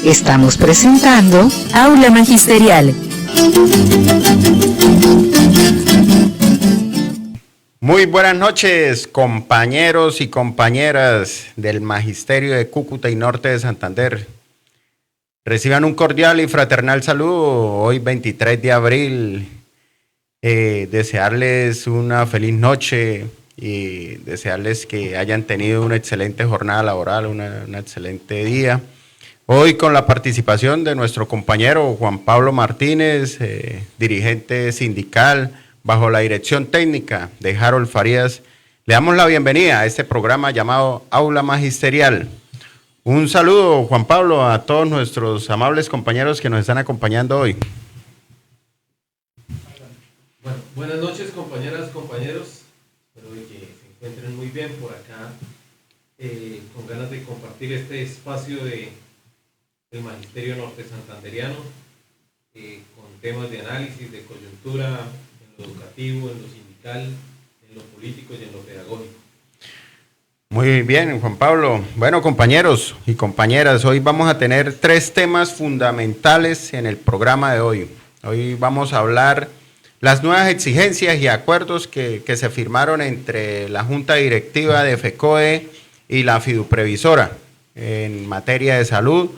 Estamos presentando Aula Magisterial. Muy buenas noches, compañeros y compañeras del Magisterio de Cúcuta y Norte de Santander. Reciban un cordial y fraternal saludo hoy 23 de abril. Desearles una feliz noche y desearles que hayan tenido una excelente jornada laboral, un excelente día. Hoy con la participación de nuestro compañero Juan Pablo Martínez, dirigente sindical, bajo la dirección técnica de Harold Farías, le damos la bienvenida a este programa llamado Aula Magisterial. Un saludo, Juan Pablo, a todos nuestros amables compañeros que nos están acompañando hoy. Bueno, buenas noches, compañeras, compañeros. Espero que se encuentren muy bien por acá, con ganas de compartir este espacio del Magisterio Norte Santanderiano, con temas de análisis, de coyuntura, en lo educativo, en lo sindical, en lo político y en lo pedagógico. Muy bien, Juan Pablo. Bueno, compañeros y compañeras, hoy vamos a tener 3 temas fundamentales en el programa de hoy. Hoy vamos a hablar las nuevas exigencias y acuerdos que se firmaron entre la Junta Directiva de FECODE y la Fiduprevisora en materia de salud.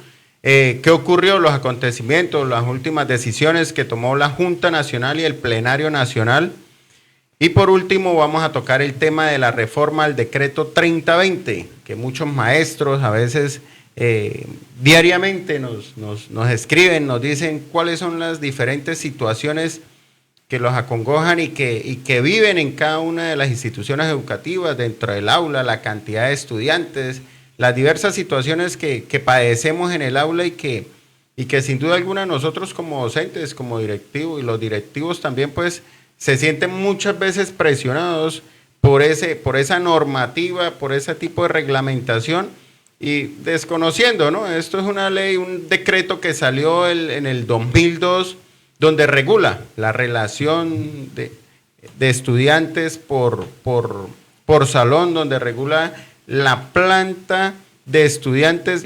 ¿Qué ocurrió? Los acontecimientos, las últimas decisiones que tomó la Junta Nacional y el Plenario Nacional. Y por último vamos a tocar el tema de la reforma al decreto 3020, que muchos maestros a veces diariamente nos escriben, nos dicen cuáles son las diferentes situaciones que los acongojan y que viven en cada una de las instituciones educativas, dentro del aula, la cantidad de estudiantes, las diversas situaciones que padecemos en el aula y que sin duda alguna nosotros como docentes, como directivos, y los directivos también pues se sienten muchas veces presionados por esa normativa, por ese tipo de reglamentación y desconociendo, ¿no? Esto es una ley, un decreto que salió en el 2002, donde regula la relación de estudiantes por salón, donde regula la planta de estudiantes,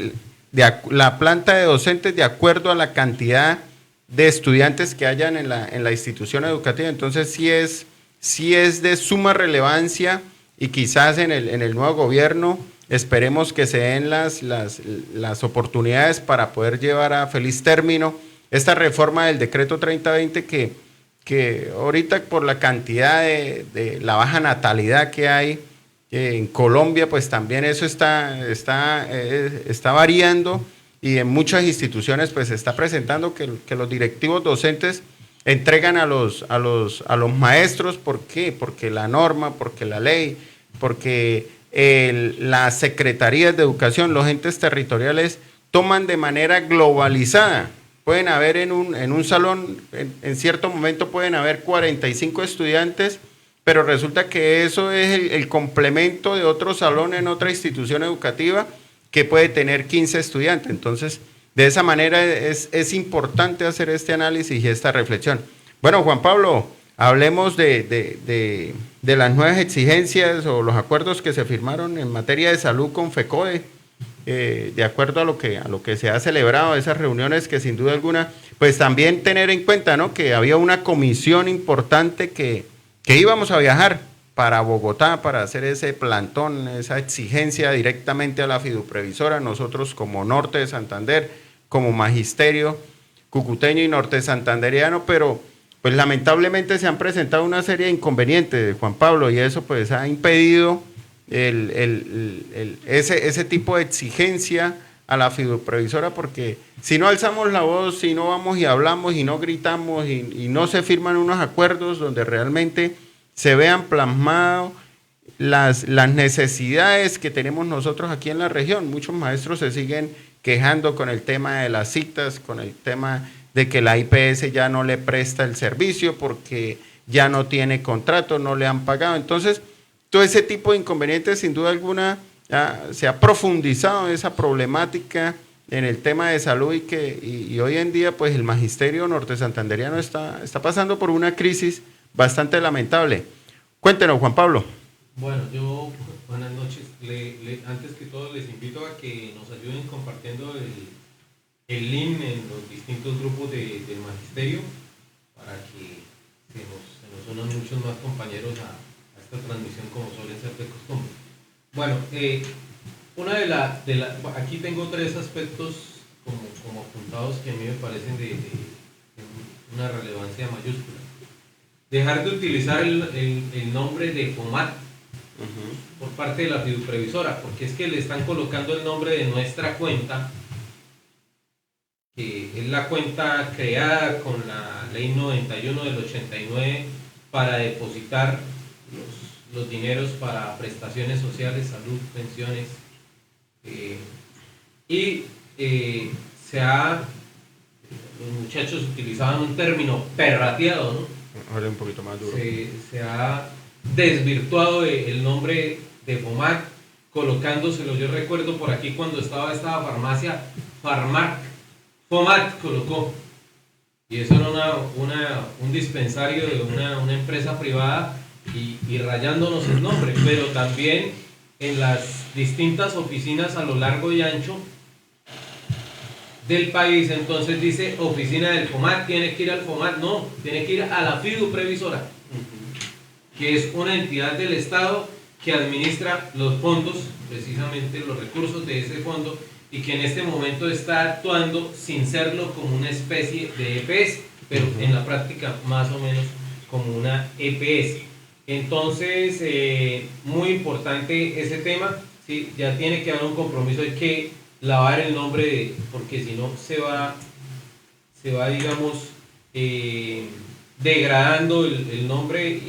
la planta de docentes de acuerdo a la cantidad de estudiantes que hayan en la institución educativa. Entonces sí es de suma relevancia y quizás en el nuevo gobierno esperemos que se den las oportunidades para poder llevar a feliz término esta reforma del decreto 3020 que ahorita por la cantidad de la baja natalidad que hay en Colombia, pues también eso está variando y en muchas instituciones pues se está presentando que los directivos docentes entregan a los maestros. ¿Por qué? Porque la norma, porque la ley, porque las secretarías de educación, los entes territoriales toman de manera globalizada. Pueden haber en un salón, en cierto momento pueden haber 45 estudiantes, pero resulta que eso es el complemento de otro salón en otra institución educativa que puede tener 15 estudiantes. Entonces, de esa manera es importante hacer este análisis y esta reflexión. Bueno, Juan Pablo, hablemos de las nuevas exigencias o los acuerdos que se firmaron en materia de salud con FECODE. De acuerdo a lo que se ha celebrado, esas reuniones que sin duda alguna, pues también tener en cuenta, ¿no?, que había una comisión importante que íbamos a viajar para Bogotá para hacer ese plantón, esa exigencia directamente a la Fiduprevisora, nosotros como Norte de Santander, como Magisterio cucuteño y norte santanderiano, pero pues lamentablemente se han presentado una serie de inconvenientes, Juan Pablo, y eso pues ha impedido ese tipo de exigencia a la Fiduprevisora, porque si no alzamos la voz, si no vamos y hablamos y no gritamos y no se firman unos acuerdos donde realmente se vean plasmados las necesidades que tenemos nosotros aquí en la región. Muchos maestros se siguen quejando con el tema de las citas, con el tema de que la IPS ya no le presta el servicio porque ya no tiene contrato, no le han pagado. Entonces, todo ese tipo de inconvenientes, sin duda alguna, se ha profundizado en esa problemática en el tema de salud y hoy en día, pues el magisterio norte santanderiano está pasando por una crisis bastante lamentable. Cuéntenos, Juan Pablo. Bueno, buenas noches. Antes que todo, les invito a que nos ayuden compartiendo el link en los distintos grupos del magisterio para que se nos unan muchos más compañeros a esta transmisión como suelen ser de costumbre. Bueno, aquí tengo tres aspectos como apuntados que a mí me parecen de una relevancia mayúscula. Dejar de utilizar el nombre de FOMAT por parte de la fiduprevisora, porque es que le están colocando el nombre de nuestra cuenta, que es la cuenta creada con la ley 91 del 89 para depositar los dineros para prestaciones sociales, salud, pensiones, los muchachos utilizaban un término perrateado, ¿no? Ahora un poquito más duro. Se ha desvirtuado el nombre de FOMAC, colocándoselo. Yo recuerdo por aquí cuando estaba esta farmacia, FOMAC colocó, y eso era un dispensario de una empresa privada y rayándonos el nombre, pero también en las distintas oficinas a lo largo y ancho del país. Entonces dice oficina del FOMAT, tiene que ir al FOMAT, no, tiene que ir a la fiduprevisora, que es una entidad del Estado que administra los fondos, precisamente los recursos de ese fondo, y que en este momento está actuando sin serlo como una especie de EPS, pero en la práctica más o menos como una EPS. Entonces, muy importante ese tema, ¿sí? Ya tiene que haber un compromiso de que lavar el nombre, porque si no se va digamos, degradando el nombre,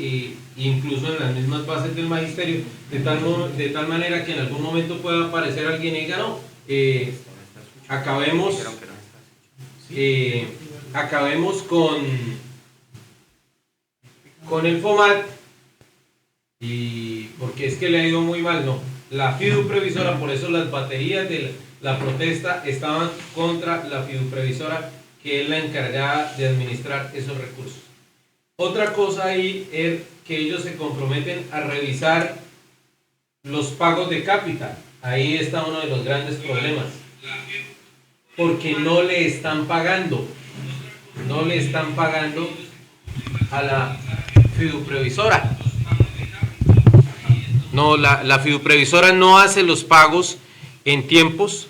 incluso en las mismas bases del magisterio, de tal manera que en algún momento pueda aparecer alguien y diga, no, acabemos con el FOMAT, y porque es que le ha ido muy mal. No, la fiduprevisora, por eso las baterías de la protesta estaban contra la fiduprevisora, que es la encargada de administrar esos recursos. Otra cosa ahí es que ellos se comprometen a revisar los pagos de capital. Ahí está uno de los grandes problemas, porque no le están pagando a la fiduprevisora. No, la fiduprevisora no hace los pagos en tiempos.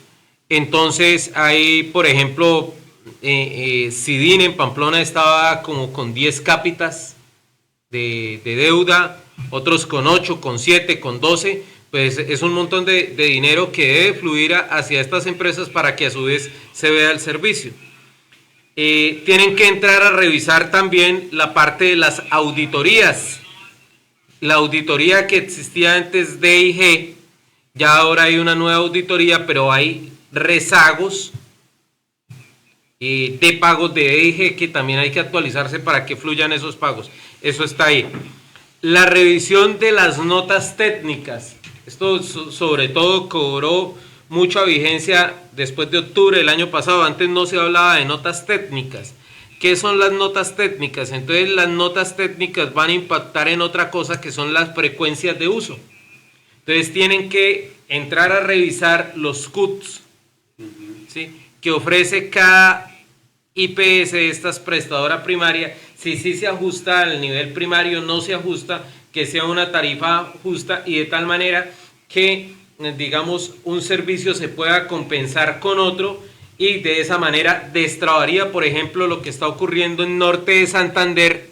Entonces hay, por ejemplo, Sidin en Pamplona estaba como con 10 cápitas de deuda, otros con 8, con 7, con 12, pues es un montón de dinero que debe fluir hacia estas empresas para que a su vez se vea el servicio. Tienen que entrar a revisar también la parte de las auditorías. La auditoría que existía antes de IG, ya ahora hay una nueva auditoría, pero hay rezagos de pagos de EIG que también hay que actualizarse para que fluyan esos pagos. Eso está ahí. La revisión de las notas técnicas. Esto sobre todo cobró mucha vigencia después de octubre del año pasado. Antes no se hablaba de notas técnicas. ¿Qué son las notas técnicas? Entonces las notas técnicas van a impactar en otra cosa, que son las frecuencias de uso. Entonces tienen que entrar a revisar los CUTs, ¿sí?, que ofrece cada IPS de estas prestadora primaria, si sí se ajusta al nivel primario, no se ajusta, que sea una tarifa justa y de tal manera que, digamos, un servicio se pueda compensar con otro, y de esa manera destrabaría, por ejemplo, lo que está ocurriendo en norte de Santander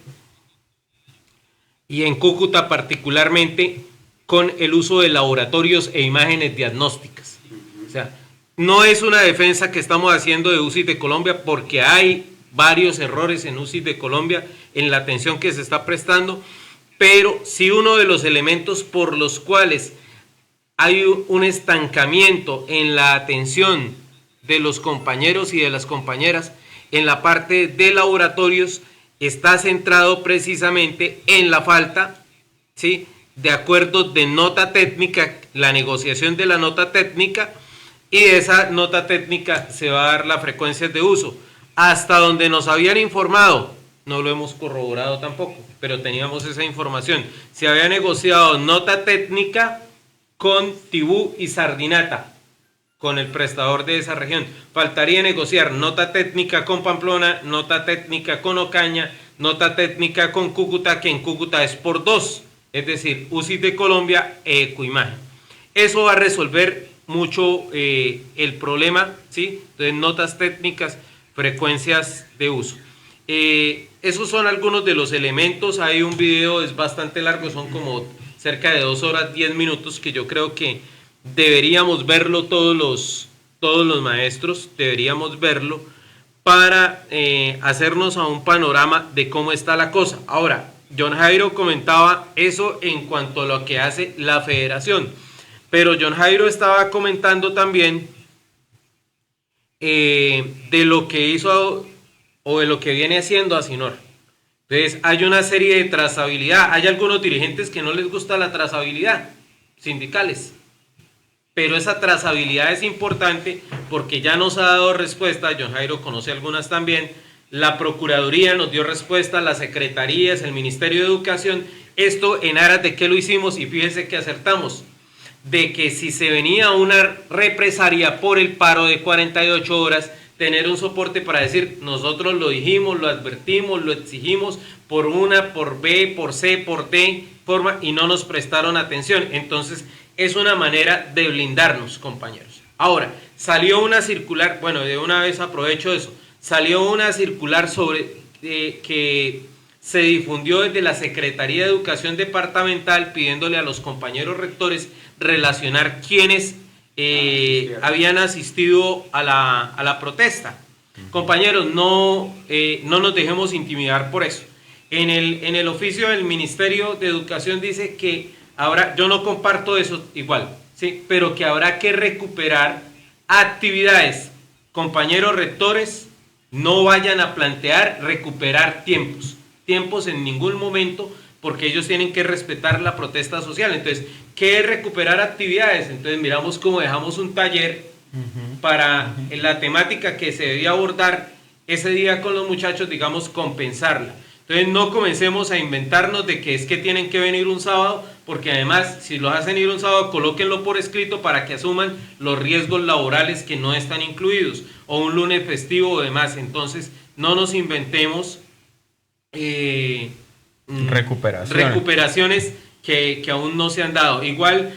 y en Cúcuta particularmente, con el uso de laboratorios e imágenes diagnósticas. O sea, no es una defensa que estamos haciendo de UCI de Colombia, porque hay varios errores en UCI de Colombia en la atención que se está prestando, pero sí uno de los elementos por los cuales hay un estancamiento en la atención de los compañeros y de las compañeras en la parte de laboratorios está centrado precisamente en la falta, ¿sí?, de acuerdos de nota técnica, la negociación de la nota técnica, y de esa nota técnica se va a dar las frecuencias de uso. Hasta donde nos habían informado, no lo hemos corroborado tampoco, pero teníamos esa información, se había negociado nota técnica con Tibú y Sardinata, con el prestador de esa región. Faltaría negociar nota técnica con Pamplona, nota técnica con Ocaña, nota técnica con Cúcuta, que en Cúcuta es por 2, es decir, UCI de Colombia e Ecoimagen. Eso va a resolver mucho el problema, ¿sí? Entonces, notas técnicas, frecuencias de uso. Esos son algunos de los elementos. Hay un video, es bastante largo, son como cerca de 2 horas 10 minutos, que yo creo que deberíamos verlo todos los maestros, deberíamos verlo para hacernos a un panorama de cómo está la cosa. Ahora, John Jairo comentaba eso en cuanto a lo que hace la federación, pero John Jairo estaba comentando también de lo que hizo o de lo que viene haciendo Asinor. Entonces, hay una serie de trazabilidad. Hay algunos dirigentes que no les gusta la trazabilidad, sindicales, pero esa trazabilidad es importante porque ya nos ha dado respuesta. John Jairo conoce algunas también. La Procuraduría nos dio respuesta, las secretarías, el Ministerio de Educación. Esto en aras de qué lo hicimos, y fíjense que acertamos, de que si se venía una represalia por el paro de 48 horas, tener un soporte para decir, nosotros lo dijimos, lo advertimos, lo exigimos por una, por B, por C, por D forma, y no nos prestaron atención. Entonces es una manera de blindarnos, compañeros. Ahora, salió una circular, bueno, de una vez aprovecho eso, salió una circular sobre que se difundió desde la Secretaría de Educación Departamental pidiéndole a los compañeros rectores relacionar quiénes habían asistido a la protesta. Compañeros, no nos dejemos intimidar por eso. En el oficio del Ministerio de Educación dice que ahora, yo no comparto eso igual, ¿sí? Pero que habrá que recuperar actividades. Compañeros rectores, no vayan a plantear recuperar tiempos en ningún momento, porque ellos tienen que respetar la protesta social. Entonces, ¿qué es recuperar actividades? Entonces miramos cómo dejamos un taller para la temática que se debía abordar ese día con los muchachos, digamos, compensarla. Entonces no comencemos a inventarnos de que es que tienen que venir un sábado, porque además si los hacen ir un sábado, colóquenlo por escrito para que asuman los riesgos laborales que no están incluidos, o un lunes festivo o demás. Entonces no nos inventemos recuperaciones que aún no se han dado. Igual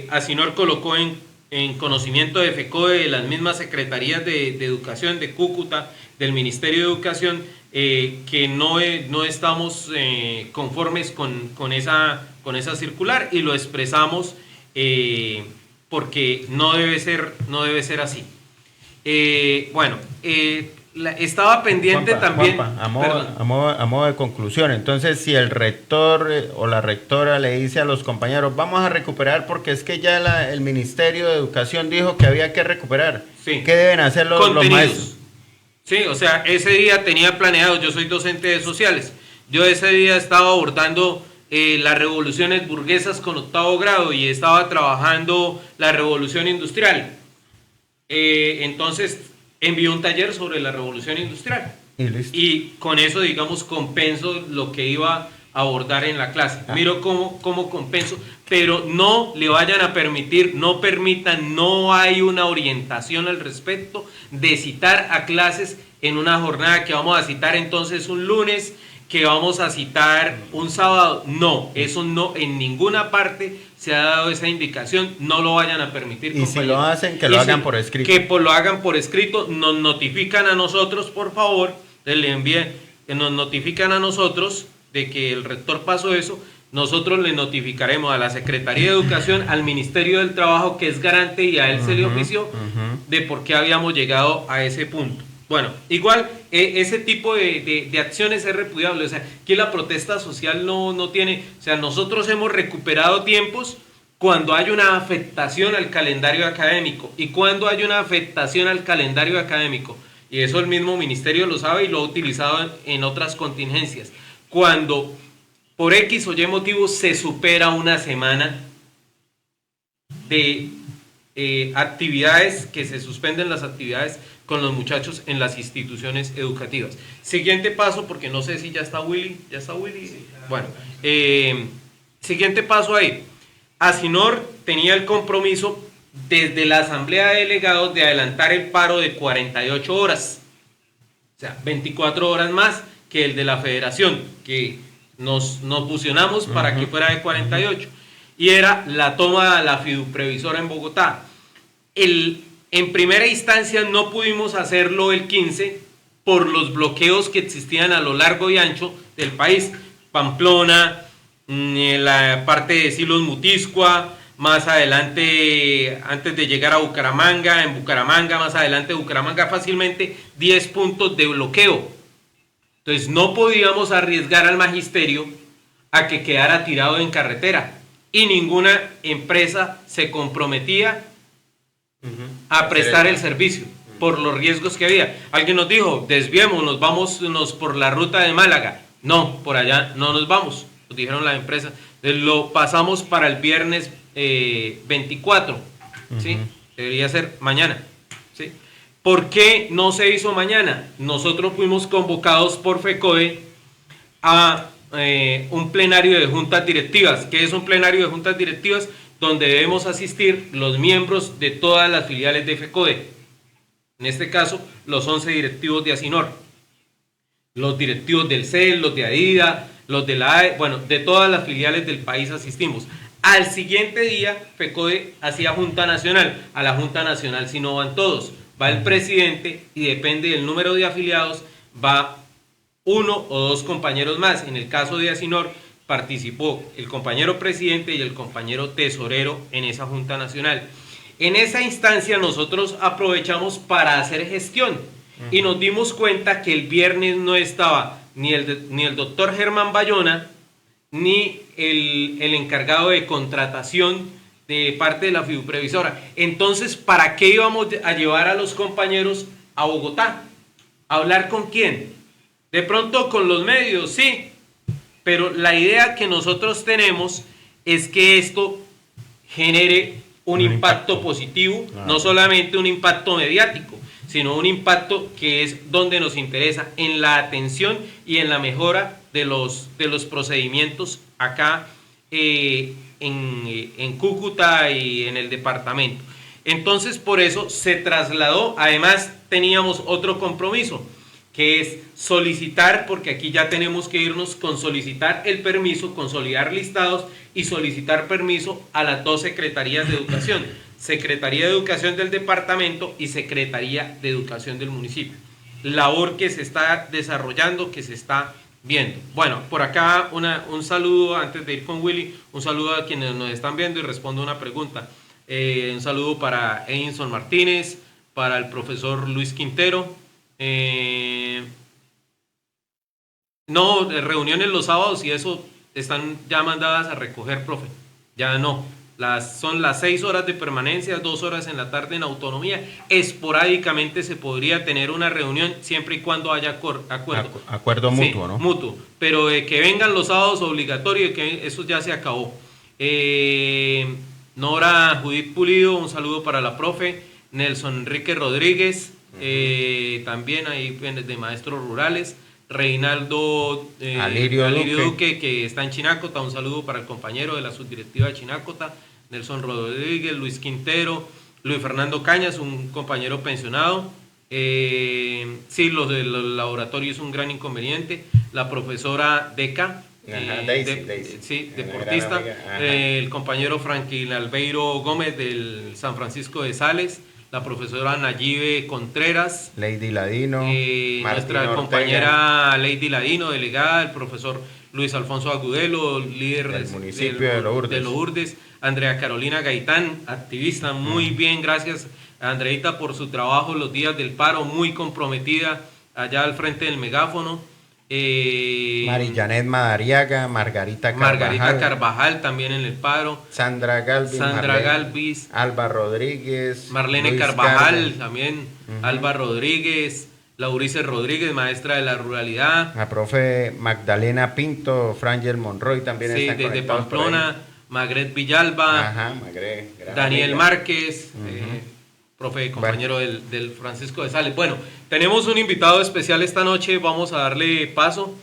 Asinor colocó en conocimiento de FECODE, de las mismas secretarías de educación de Cúcuta, del Ministerio de Educación, que no estamos conformes con esa circular, y lo expresamos porque no debe ser así. Estaba pendiente también. Juanpa, a modo de conclusión, entonces, si el rector o la rectora le dice a los compañeros, vamos a recuperar porque es que ya el Ministerio de Educación dijo que había que recuperar, sí, ¿qué deben hacer los maestros? Sí, o sea, ese día tenía planeado, yo soy docente de sociales, yo ese día estaba abordando las revoluciones burguesas con 8º grado y estaba trabajando la revolución industrial. Entonces envió un taller sobre la revolución industrial y con eso, digamos, compenso lo que iba a abordar en la clase. Miro cómo compenso, pero no le vayan a permitir, no permitan, no hay una orientación al respecto de citar a clases en una jornada que vamos a citar entonces un lunes, que vamos a citar un sábado. No, eso no, en ninguna parte se ha dado esa indicación, no lo vayan a permitir. Y si lo hacen, que lo hagan por escrito. Que lo hagan por escrito, nos notifican a nosotros, por favor, le envíen, que nos notifican a nosotros de que el rector pasó eso, nosotros le notificaremos a la Secretaría de Educación, al Ministerio del Trabajo, que es garante, y a él se le ofició de por qué habíamos llegado a ese punto. Bueno, igual ese tipo de acciones es repudiable. O sea, que la protesta social no tiene, o sea, nosotros hemos recuperado tiempos cuando hay una afectación al calendario académico, y cuando hay una afectación al calendario académico, y eso el mismo ministerio lo sabe y lo ha utilizado en otras contingencias, cuando por X o Y motivo se supera una semana de actividades, que se suspenden las actividades con los muchachos en las instituciones educativas. Siguiente paso, porque no sé si ya está Willy. ¿Ya está Willy? Sí, claro. Bueno, siguiente paso ahí. Asinor tenía el compromiso desde la Asamblea de Delegados de adelantar el paro de 48 horas, o sea, 24 horas más que el de la Federación, que nos fusionamos para que fuera de 48, y era la toma de la fiduprevisora en Bogotá. En primera instancia no pudimos hacerlo el 15 por los bloqueos que existían a lo largo y ancho del país. Pamplona, la parte de Silos Mutiscua, más adelante, antes de llegar a Bucaramanga, en Bucaramanga, más adelante de Bucaramanga, fácilmente 10 puntos de bloqueo. Entonces no podíamos arriesgar al magisterio a que quedara tirado en carretera, y ninguna empresa se comprometía a prestar el servicio por los riesgos que había. Alguien nos dijo, desviémonos, vámonos por la ruta de Málaga. No, por allá no nos vamos, nos dijeron las empresas. Lo pasamos para el viernes 24, ¿sí? Debería ser mañana, ¿sí? ¿Por qué no se hizo mañana? Nosotros fuimos convocados por FECODE a un plenario de juntas directivas. ¿Qué es un plenario de juntas directivas? Donde debemos asistir los miembros de todas las filiales de FECODE. En este caso, los 11 directivos de Asinor, los directivos del CEL, los de ADIDA, los de la AE, bueno, de todas las filiales del país asistimos. Al siguiente día, FECODE hacía Junta Nacional. A la Junta Nacional si no van todos, va el presidente y depende del número de afiliados, va uno o dos compañeros más. En el caso de Asinor, participó el compañero presidente y el compañero tesorero en esa Junta Nacional. En esa instancia nosotros aprovechamos para hacer gestión y nos dimos cuenta que el viernes no estaba ni el doctor Germán Bayona, ni el encargado de contratación de parte de la fiduprevisora. Entonces, ¿para qué íbamos a llevar a los compañeros a Bogotá? ¿A hablar con quién? De pronto con los medios, sí. Pero la idea que nosotros tenemos es que esto genere un impacto positivo, no solamente un impacto mediático, sino un impacto que es donde nos interesa, en la atención y en la mejora de los procedimientos acá en Cúcuta y en el departamento. Entonces, por eso se trasladó. Además, teníamos otro compromiso, que es solicitar, porque aquí ya tenemos que irnos con solicitar el permiso, consolidar listados y solicitar permiso a las dos secretarías de educación, Secretaría de Educación del departamento y Secretaría de Educación del municipio. Labor que se está desarrollando, que se está viendo. Bueno, por acá un saludo, antes de ir con Willy, un saludo a quienes nos están viendo y respondo una pregunta. Un saludo para Edinson Martínez, para el profesor Luis Quintero. No, reuniones los sábados y eso están ya mandadas a recoger, profe. Ya no. Son las 6 horas de permanencia, 2 horas en la tarde en autonomía. Esporádicamente se podría tener una reunión siempre y cuando haya acuerdo. Acuerdo mutuo, sí, ¿no? Mutuo. Pero que vengan los sábados obligatorio, que eso ya se acabó. Nora Judith Pulido, un saludo para la profe. Nelson Enrique Rodríguez, también ahí de Maestros Rurales. Reinaldo Alirio Duque, que está en Chinácota, un saludo para el compañero de la subdirectiva de Chinácota. Nelson Rodríguez, Luis Quintero, Luis Fernando Cañas, un compañero pensionado. Sí, los del laboratorio es un gran inconveniente. La profesora Deca, Daisy. Sí, deportista. El compañero Franklin Albeiro Gómez del San Francisco de Sales. La profesora Nayibe Contreras. Lady Ladino. Nuestra compañera Lady Ladino, delegada. El profesor Luis Alfonso Agudelo, líder del municipio de Lourdes. Andrea Carolina Gaitán, activista, muy bien, gracias a Andreita por su trabajo los días del paro, muy comprometida allá al frente del megáfono. Marijanet Madariaga, Margarita Carvajal también en el paro. Sandra Galvis, Alba Rodríguez, Marlene Luis Carvajal Carlos. También, Alba Rodríguez, Laurice Rodríguez, maestra de la ruralidad. La profe Magdalena Pinto, Frangel Monroy también sí, están desde Pamplona. Magret Villalba, Daniel Márquez, profe, compañero del Francisco de Sales. Bueno, tenemos un invitado especial esta noche, vamos a darle paso.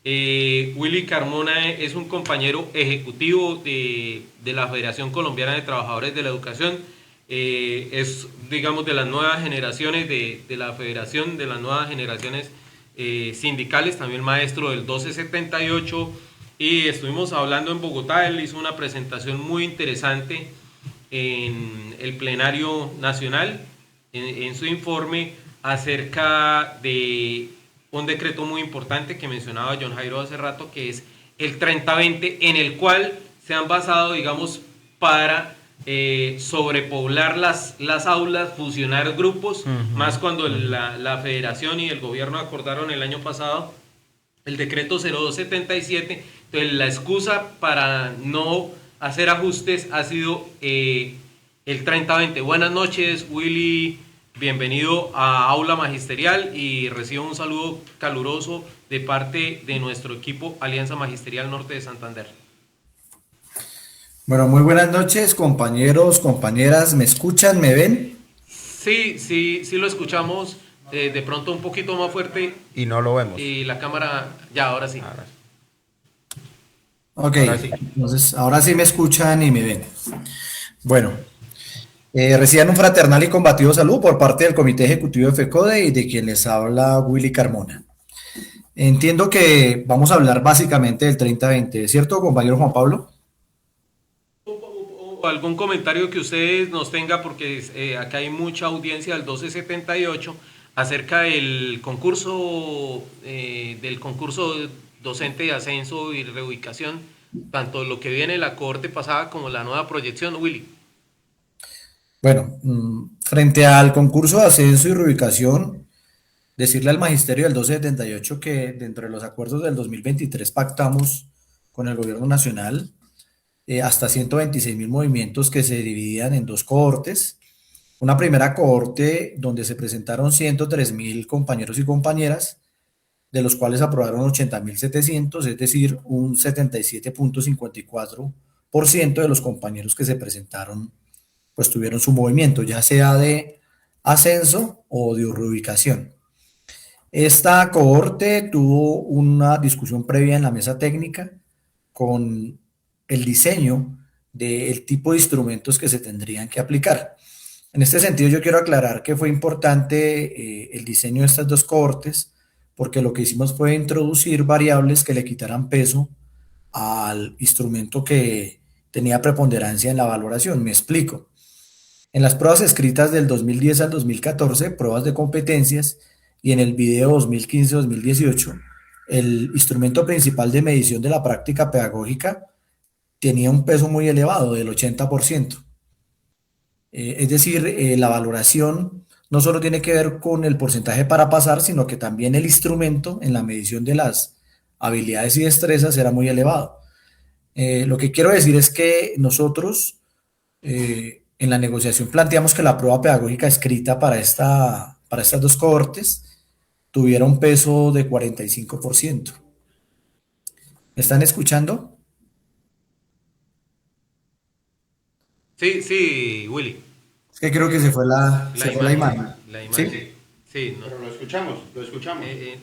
Willy Carmona es un compañero ejecutivo de la Federación Colombiana de Trabajadores de la Educación, es, digamos, de las nuevas generaciones de la Federación, de las nuevas generaciones sindicales, también maestro del 1278, y estuvimos hablando en Bogotá. Él hizo una presentación muy interesante en el plenario nacional, en su informe acerca de un decreto muy importante que mencionaba John Jairo hace rato, que es el 3020, en el cual se han basado, digamos, para sobrepoblar las aulas, fusionar grupos, más cuando la federación y el gobierno acordaron el año pasado el decreto 0277. Entonces la excusa para no hacer ajustes ha sido el 3020. Buenas noches, Willy, bienvenido a Aula Magisterial, y recibo un saludo caluroso de parte de nuestro equipo Alianza Magisterial Norte de Santander. Bueno, muy buenas noches, compañeros, compañeras, ¿me escuchan, me ven? Sí lo escuchamos, de pronto un poquito más fuerte. Y no lo vemos. Y la cámara, ya, ahora sí. Ok, Ahora sí. entonces ahora sí me escuchan y me ven. Bueno, reciban un fraternal y combativo saludo por parte del Comité Ejecutivo de FECODE y de quien les habla Willy Carmona. Entiendo que vamos a hablar básicamente del 3020, ¿cierto, compañero Juan Pablo? Algún comentario que ustedes nos tengan, porque acá hay mucha audiencia del 1278 acerca del concurso docente de ascenso y reubicación, tanto lo que viene de la cohorte pasada como la nueva proyección, Willy. Bueno, frente al concurso de ascenso y reubicación, decirle al magisterio del 1278 que dentro de los acuerdos del 2023 pactamos con el gobierno nacional hasta 126.000 movimientos que se dividían en dos cohortes. Una primera cohorte donde se presentaron 103.000 compañeros y compañeras, de los cuales aprobaron 80.700, es decir, un 77.54% de los compañeros que se presentaron, pues tuvieron su movimiento, ya sea de ascenso o de reubicación. Esta cohorte tuvo una discusión previa en la mesa técnica con el diseño del tipo de instrumentos que se tendrían que aplicar. En este sentido, yo quiero aclarar que fue importante el diseño de estas dos cohortes, porque lo que hicimos fue introducir variables que le quitaran peso al instrumento que tenía preponderancia en la valoración. Me explico. En las pruebas escritas del 2010 al 2014, pruebas de competencias, y en el video 2015-2018, el instrumento principal de medición de la práctica pedagógica tenía un peso muy elevado, del 80%. Es decir, la valoración no solo tiene que ver con el porcentaje para pasar, sino que también el instrumento en la medición de las habilidades y destrezas era muy elevado. Lo que quiero decir es que nosotros en la negociación planteamos que la prueba pedagógica escrita para estas dos cohortes tuviera un peso de 45%. ¿Me están escuchando? Sí, Willy. Es que creo que se fue la imagen. La imagen. ¿Sí? Sí, no. Pero lo escuchamos.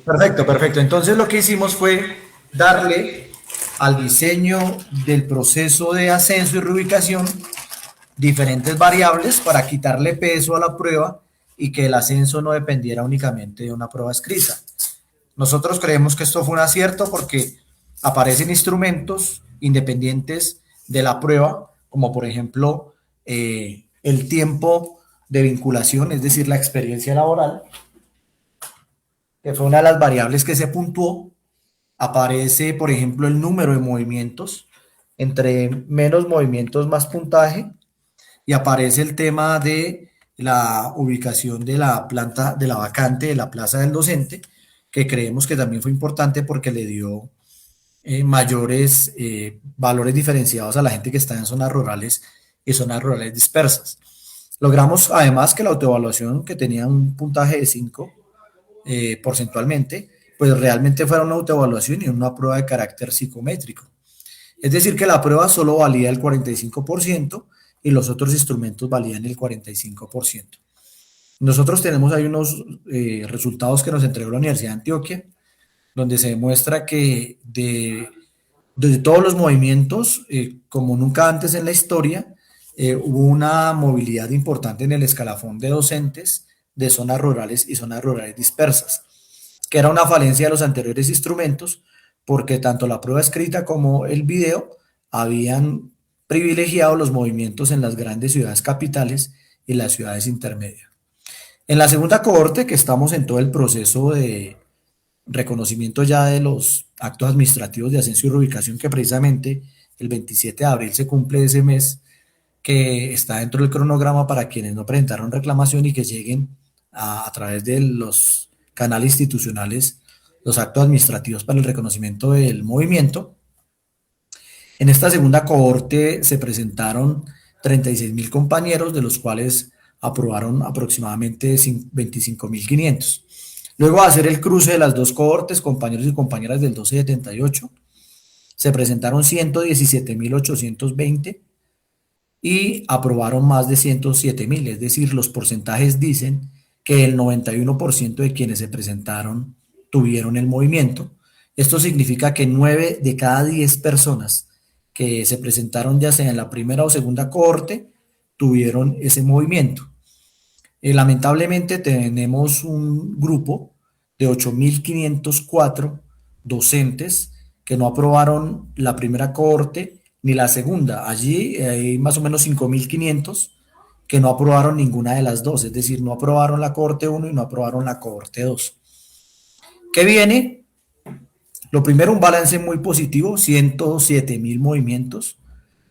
Perfecto. Entonces lo que hicimos fue darle al diseño del proceso de ascenso y reubicación diferentes variables para quitarle peso a la prueba y que el ascenso no dependiera únicamente de una prueba escrita. Nosotros creemos que esto fue un acierto porque aparecen instrumentos independientes de la prueba, como por ejemplo el tiempo de vinculación, es decir, la experiencia laboral, que fue una de las variables que se puntuó. Aparece, por ejemplo, el número de movimientos, entre menos movimientos más puntaje, y aparece el tema de la ubicación de la planta, de la vacante de la plaza del docente, que creemos que también fue importante porque le dio mayores valores diferenciados a la gente que está en zonas rurales y zonas rurales dispersas. Logramos además que la autoevaluación, que tenía un puntaje de 5 porcentualmente, pues realmente fuera una autoevaluación y una prueba de carácter psicométrico. Es decir, que la prueba solo valía el 45% y los otros instrumentos valían el 45%. Nosotros tenemos ahí unos resultados que nos entregó la Universidad de Antioquia, donde se demuestra que de todos los movimientos, como nunca antes en la historia, hubo una movilidad importante en el escalafón de docentes de zonas rurales y zonas rurales dispersas, que era una falencia de los anteriores instrumentos, porque tanto la prueba escrita como el video habían privilegiado los movimientos en las grandes ciudades capitales y las ciudades intermedias. En la segunda cohorte, que estamos en todo el proceso de reconocimiento ya de los actos administrativos de ascenso y reubicación, que precisamente el 27 de abril se cumple ese mes, que está dentro del cronograma para quienes no presentaron reclamación y que lleguen a través de los canales institucionales los actos administrativos para el reconocimiento del movimiento. En esta segunda cohorte se presentaron 36.000 compañeros, de los cuales aprobaron aproximadamente 25.500. Luego de hacer el cruce de las dos cohortes, compañeros y compañeras del 1278, se presentaron 117.820 y aprobaron más de 107.000, es decir, los porcentajes dicen que el 91% de quienes se presentaron tuvieron el movimiento. Esto significa que 9 de cada 10 personas que se presentaron ya sea en la primera o segunda cohorte tuvieron ese movimiento. Lamentablemente tenemos un grupo de 8.504 docentes que no aprobaron la primera cohorte ni la segunda. Allí hay más o menos 5.500 que no aprobaron ninguna de las dos, es decir, no aprobaron la cohorte 1 y no aprobaron la cohorte 2. ¿Qué viene? Lo primero, un balance muy positivo, 107.000 movimientos.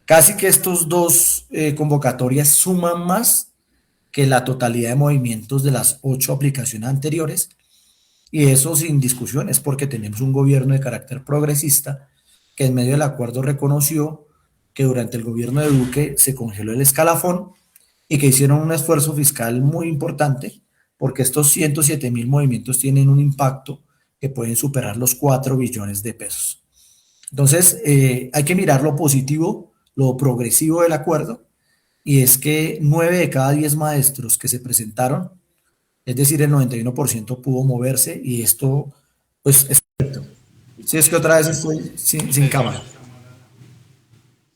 Casi que estos dos convocatorias suman más que la totalidad de movimientos de las 8 aplicaciones anteriores, y eso sin discusión es porque tenemos un gobierno de carácter progresista que en medio del acuerdo reconoció que durante el gobierno de Duque se congeló el escalafón y que hicieron un esfuerzo fiscal muy importante, porque estos 107.000 movimientos tienen un impacto que pueden superar los 4 billones de pesos. Entonces, hay que mirar lo positivo, lo progresivo del acuerdo, y es que 9 de cada 10 maestros que se presentaron, es decir, el 91% pudo moverse, y esto, pues, es correcto. Si es que otra vez estoy sin cámara.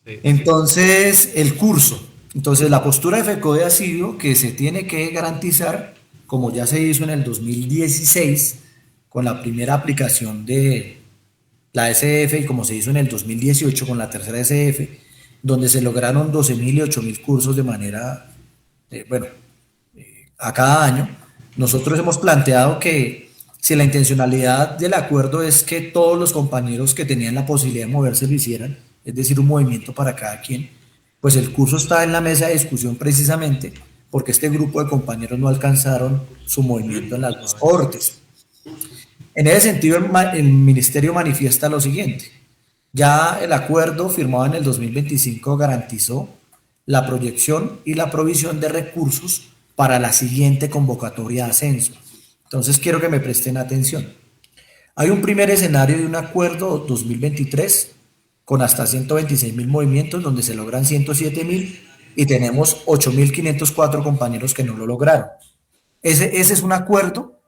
Entonces, el curso. Entonces, la postura de FECODE ha sido que se tiene que garantizar, como ya se hizo en el 2016, con la primera aplicación de la SF, y como se hizo en el 2018 con la tercera SF, donde se lograron 12.000 y 8.000 cursos de manera, a cada año. Nosotros hemos planteado que si la intencionalidad del acuerdo es que todos los compañeros que tenían la posibilidad de moverse lo hicieran, es decir, un movimiento para cada quien, pues el curso está en la mesa de discusión precisamente porque este grupo de compañeros no alcanzaron su movimiento en las dos cohortes. En ese sentido, el ministerio manifiesta lo siguiente: ya el acuerdo firmado en el 2025 garantizó la proyección y la provisión de recursos para la siguiente convocatoria de ascenso. Entonces quiero que me presten atención. Hay un primer escenario de un acuerdo 2023 con hasta 126.000 movimientos, donde se logran 107.000 y tenemos 8.504 compañeros que no lo lograron. Ese es un acuerdo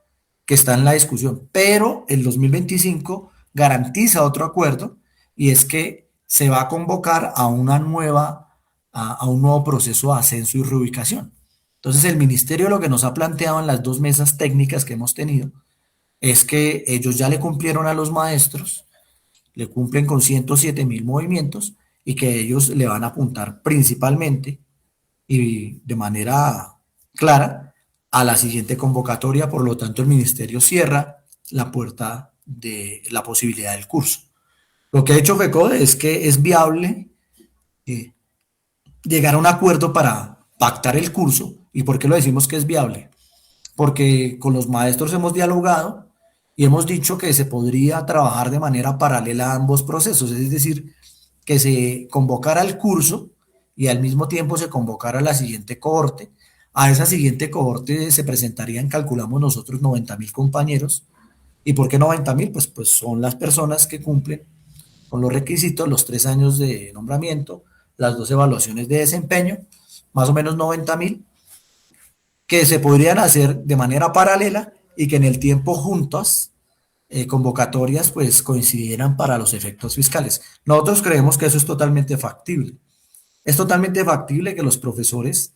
que está en la discusión, pero el 2025 garantiza otro acuerdo, y es que se va a convocar a un nuevo proceso de ascenso y reubicación. Entonces, el ministerio lo que nos ha planteado en las dos mesas técnicas que hemos tenido es que ellos ya le cumplieron a los maestros, le cumplen con 107.000 movimientos, y que ellos le van a apuntar principalmente y de manera clara a la siguiente convocatoria. Por lo tanto, el ministerio cierra la puerta de la posibilidad del curso. Lo que ha hecho FECODE es que es viable llegar a un acuerdo para pactar el curso. ¿Y por qué lo decimos que es viable? Porque con los maestros hemos dialogado y hemos dicho que se podría trabajar de manera paralela a ambos procesos, es decir, que se convocara el curso y al mismo tiempo se convocara la siguiente cohorte. A esa siguiente cohorte se presentarían, calculamos nosotros, 90.000 compañeros. ¿Y por qué 90.000? Pues son las personas que cumplen con los requisitos, los 3 años de nombramiento, las 2 evaluaciones de desempeño, más o menos 90.000, que se podrían hacer de manera paralela y que en el tiempo juntas, convocatorias, pues coincidieran para los efectos fiscales. Nosotros creemos que eso es totalmente factible. Es totalmente factible que los profesores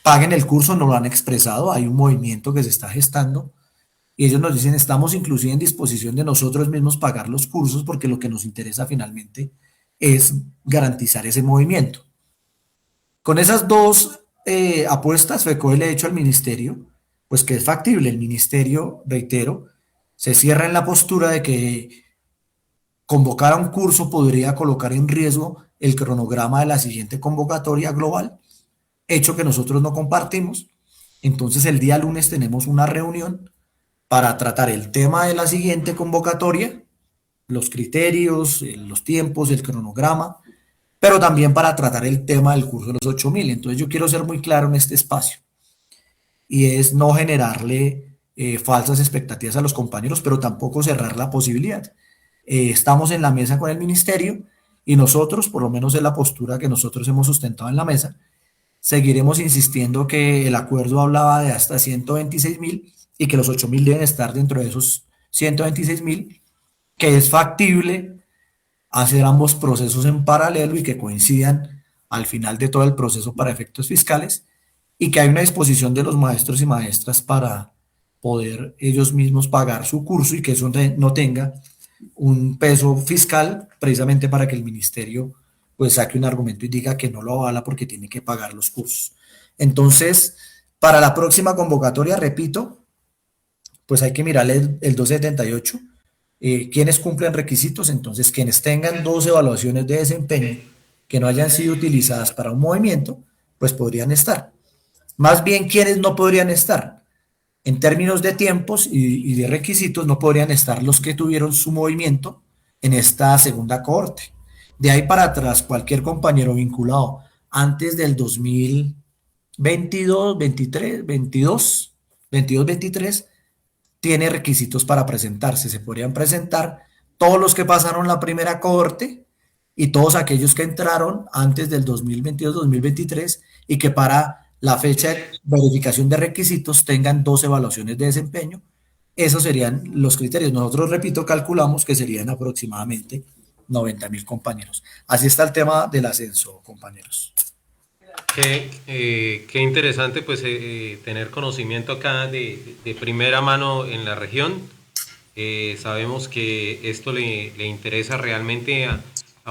paguen el curso, no lo han expresado, hay un movimiento que se está gestando y ellos nos dicen, estamos inclusive en disposición de nosotros mismos pagar los cursos porque lo que nos interesa finalmente es garantizar ese movimiento. Con esas dos apuestas, FECODE le ha hecho al ministerio, pues que es factible. El ministerio, reitero, se cierra en la postura de que convocar a un curso podría colocar en riesgo el cronograma de la siguiente convocatoria global, hecho que nosotros no compartimos. Entonces el día lunes tenemos una reunión para tratar el tema de la siguiente convocatoria, los criterios, los tiempos, el cronograma, pero también para tratar el tema del curso de los 8.000. Entonces yo quiero ser muy claro en este espacio y es no generarle falsas expectativas a los compañeros, pero tampoco cerrar la posibilidad. Estamos en la mesa con el ministerio y nosotros, por lo menos es la postura que nosotros hemos sustentado en la mesa, seguiremos insistiendo que el acuerdo hablaba de hasta 126.000 y que los 8.000 deben estar dentro de esos 126.000, que es factible hacer ambos procesos en paralelo y que coincidan al final de todo el proceso para efectos fiscales y que hay una disposición de los maestros y maestras para poder ellos mismos pagar su curso y que eso no tenga un peso fiscal precisamente para que el ministerio pues saque un argumento y diga que no lo avala porque tiene que pagar los cursos. Entonces, para la próxima convocatoria, repito, pues hay que mirar el 278, quienes cumplen requisitos. Entonces quienes tengan 2 evaluaciones de desempeño que no hayan sido utilizadas para un movimiento, pues podrían estar. Más bien, quienes no podrían estar, en términos de tiempos y de requisitos, no podrían estar los que tuvieron su movimiento en esta segunda cohorte. De ahí para atrás, cualquier compañero vinculado antes del 2022, 23, 22, 23, tiene requisitos para presentarse. Se podrían presentar todos los que pasaron la primera cohorte y todos aquellos que entraron antes del 2022-2023 y que para la fecha de verificación de requisitos tengan 2 evaluaciones de desempeño. Esos serían los criterios. Nosotros, repito, calculamos que serían aproximadamente 90.000 compañeros. Así está el tema del ascenso, compañeros. Qué interesante pues tener conocimiento acá de primera mano en la región. Sabemos que esto le interesa realmente a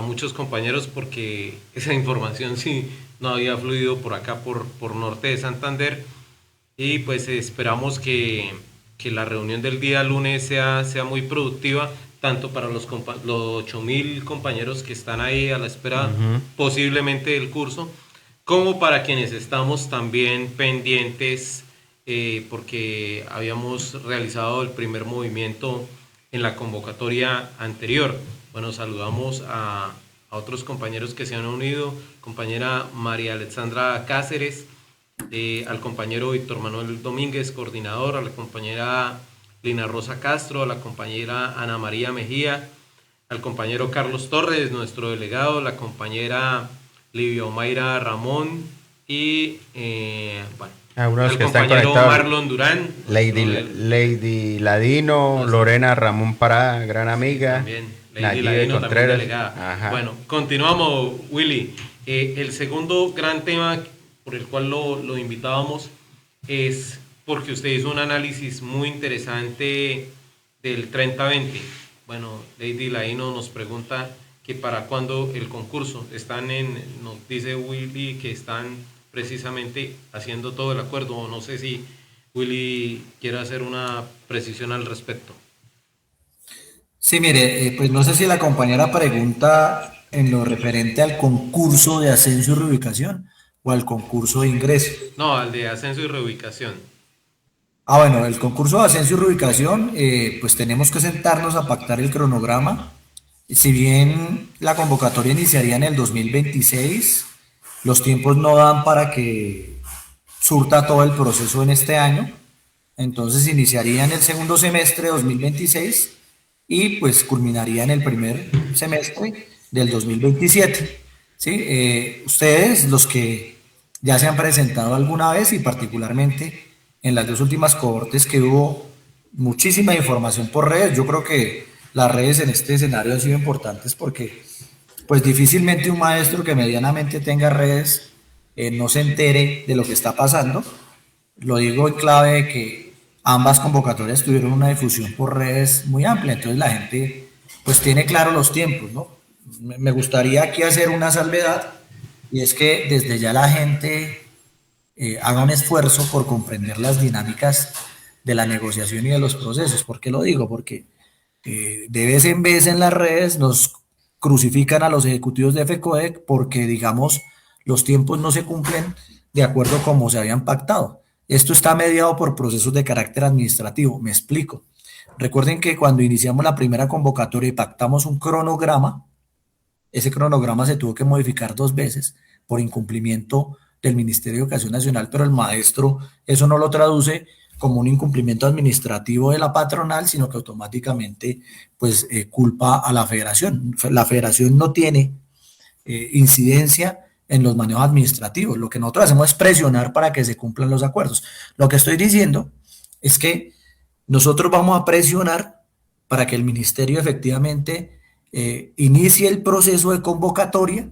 muchos compañeros porque esa información sí no había fluido por acá por norte de Santander y pues esperamos que la reunión del día lunes sea muy productiva tanto para los 8.000 compañeros que están ahí a la espera posiblemente del curso, como para quienes estamos también pendientes porque habíamos realizado el primer movimiento en la convocatoria anterior. Bueno, saludamos a otros compañeros que se han unido, compañera María Alexandra Cáceres, al compañero Víctor Manuel Domínguez, coordinador, a la compañera Lina Rosa Castro, a la compañera Ana María Mejía, al compañero Carlos Torres, nuestro delegado, la compañera Livia Omaira Ramón y al compañero Marlon Durán, Lady Ladino, Lorena Ramón Parada, gran amiga. También, Lady Ladino, también delegada. Ajá. Bueno, continuamos, Willy. El segundo gran tema por el cual lo invitábamos es porque usted hizo un análisis muy interesante del 30-20. Bueno, Lady Ladino nos pregunta que para cuándo el concurso. Nos dice Willy que están precisamente haciendo todo el acuerdo. No sé si Willy quiere hacer una precisión al respecto. Sí, mire, pues no sé si la compañera pregunta en lo referente al concurso de ascenso y reubicación o al concurso de ingreso. No, al de ascenso y reubicación. Bueno, el concurso de ascenso y reubicación, pues tenemos que sentarnos a pactar el cronograma. Si bien la convocatoria iniciaría en el 2026, los tiempos no dan para que surta todo el proceso en este año. Entonces iniciaría en el segundo semestre de 2026 y pues culminaría en el primer semestre del 2027. ¿Sí? Ustedes, los que ya se han presentado alguna vez y particularmente en las 2 últimas cohortes que hubo muchísima información por redes, yo creo que las redes en este escenario han sido importantes porque pues difícilmente un maestro que medianamente tenga redes no se entere de lo que está pasando. Lo digo en clave de que ambas convocatorias tuvieron una difusión por redes muy amplia, entonces la gente pues tiene claro los tiempos, ¿no? Me gustaría aquí hacer una salvedad y es que desde ya la gente haga un esfuerzo por comprender las dinámicas de la negociación y de los procesos. ¿Por qué lo digo? Porque de vez en vez en las redes nos crucifican a los ejecutivos de FECODEC porque, digamos, los tiempos no se cumplen de acuerdo como se habían pactado. Esto está mediado por procesos de carácter administrativo. Me explico. Recuerden que cuando iniciamos la primera convocatoria y pactamos un cronograma, ese cronograma se tuvo que modificar 2 veces por incumplimiento del Ministerio de Educación Nacional, pero el maestro eso no lo traduce como un incumplimiento administrativo de la patronal, sino que automáticamente pues culpa a la federación. La federación no tiene incidencia en los manejos administrativos. Lo que nosotros hacemos es presionar para que se cumplan los acuerdos. Lo que estoy diciendo es que nosotros vamos a presionar para que el ministerio efectivamente inicie el proceso de convocatoria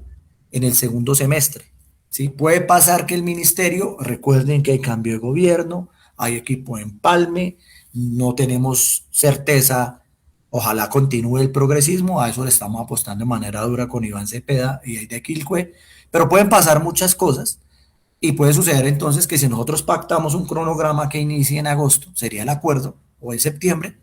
en el segundo semestre. ¿Sí? Puede pasar que el ministerio, recuerden que hay cambio de gobierno, hay equipo de empalme, no tenemos certeza, ojalá continúe el progresismo, a eso le estamos apostando de manera dura con Iván Cepeda y de Quilcue, pero pueden pasar muchas cosas y puede suceder entonces que si nosotros pactamos un cronograma que inicie en agosto, sería el acuerdo, o en septiembre,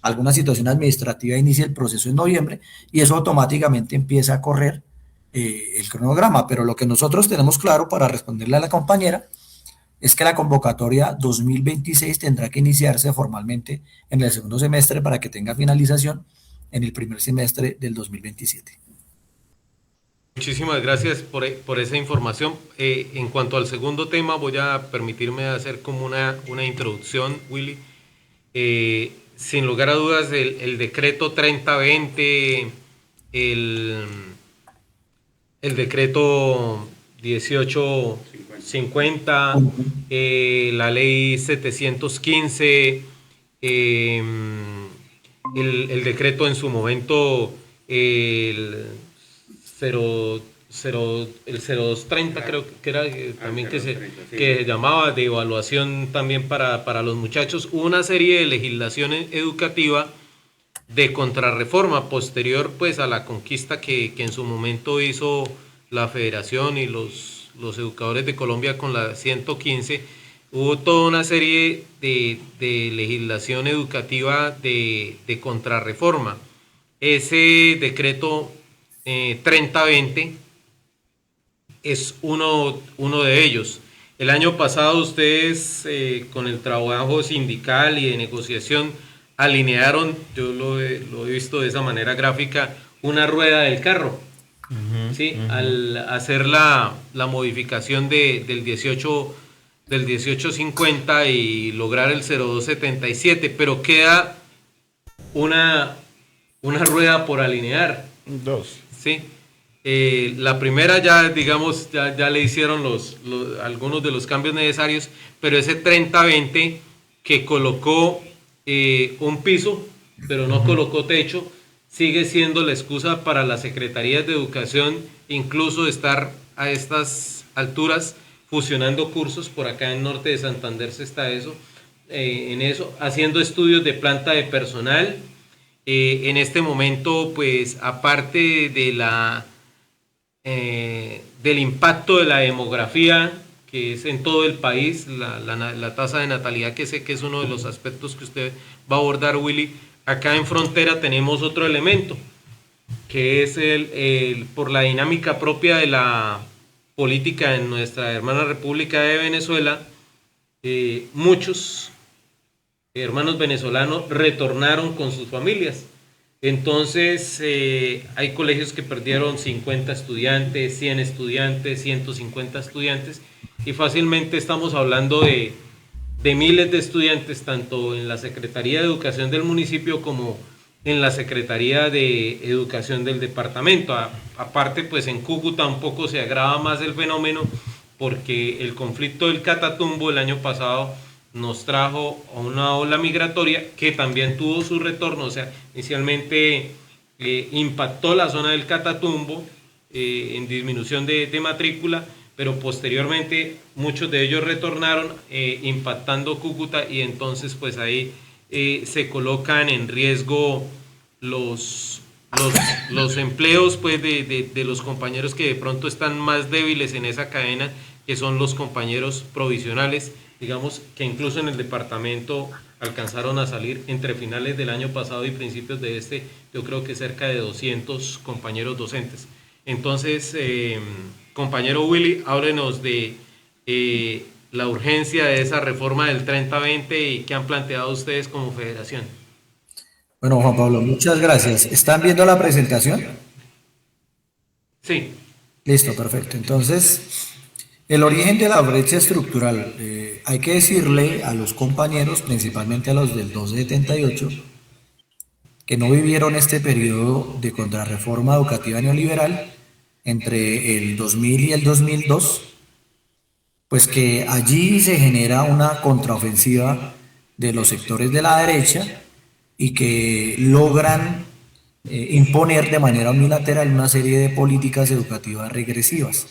alguna situación administrativa inicia el proceso en noviembre y eso automáticamente empieza a correr el cronograma, pero lo que nosotros tenemos claro para responderle a la compañera es que la convocatoria 2026 tendrá que iniciarse formalmente en el segundo semestre para que tenga finalización en el primer semestre del 2027. Muchísimas gracias por esa información. En cuanto al segundo tema, voy a permitirme hacer como una introducción, Willy. Sin lugar a dudas, el decreto 3020, el decreto 1850, la ley 715, el decreto en su momento, el 0230 creo que era también que se llamaba de evaluación también para los muchachos, una serie de legislación educativa de contrarreforma posterior pues a la conquista que en su momento hizo la federación y los educadores de Colombia con la 115. Hubo toda una serie de legislación educativa de contrarreforma. Ese decreto 3020 es uno de ellos. El año pasado ustedes con el trabajo sindical y de negociación alinearon, yo lo he visto de esa manera gráfica, una rueda del carro. ¿Sí? Al hacer la modificación del 1850 y lograr el 0277, pero queda una rueda por alinear. Dos. ¿Sí? La primera ya, digamos, ya le hicieron algunos de los cambios necesarios, pero ese 3020 que colocó un piso, pero no colocó techo, sigue siendo la excusa para las secretarías de educación, incluso estar a estas alturas fusionando cursos. Por acá en Norte de Santander se está en eso, haciendo estudios de planta de personal. En este momento, pues, aparte del impacto de la demografía, que es en todo el país, la tasa de natalidad, que sé que es uno de los aspectos que usted va a abordar, Willy. Acá en frontera tenemos otro elemento, que es por la dinámica propia de la política en nuestra hermana República de Venezuela, muchos hermanos venezolanos retornaron con sus familias. Entonces hay colegios que perdieron 50 estudiantes, 100 estudiantes, 150 estudiantes, y fácilmente estamos hablando de miles de estudiantes, tanto en la Secretaría de Educación del municipio como en la Secretaría de Educación del departamento. Aparte, pues en Cúcuta un poco se agrava más el fenómeno, porque el conflicto del Catatumbo el año pasado nos trajo a una ola migratoria que también tuvo su retorno. O sea, inicialmente impactó la zona del Catatumbo en disminución de matrícula, pero posteriormente muchos de ellos retornaron impactando Cúcuta, y entonces pues ahí se colocan en riesgo los, los empleos pues de los compañeros que de pronto están más débiles en esa cadena, que son los compañeros provisionales, digamos que incluso en el departamento alcanzaron a salir entre finales del año pasado y principios de este, yo creo que cerca de 200 compañeros docentes. Entonces, compañero Willy, háblenos de la urgencia de esa reforma del 30-20 y qué han planteado ustedes como federación. Bueno, Juan Pablo, muchas gracias. ¿Están viendo la presentación? Sí. Listo, perfecto. Entonces, el origen de la brecha estructural, hay que decirle a los compañeros, principalmente a los del 278, que no vivieron este periodo de contrarreforma educativa neoliberal entre el 2000 y el 2002, pues que allí se genera una contraofensiva de los sectores de la derecha y que logran imponer de manera unilateral una serie de políticas educativas regresivas.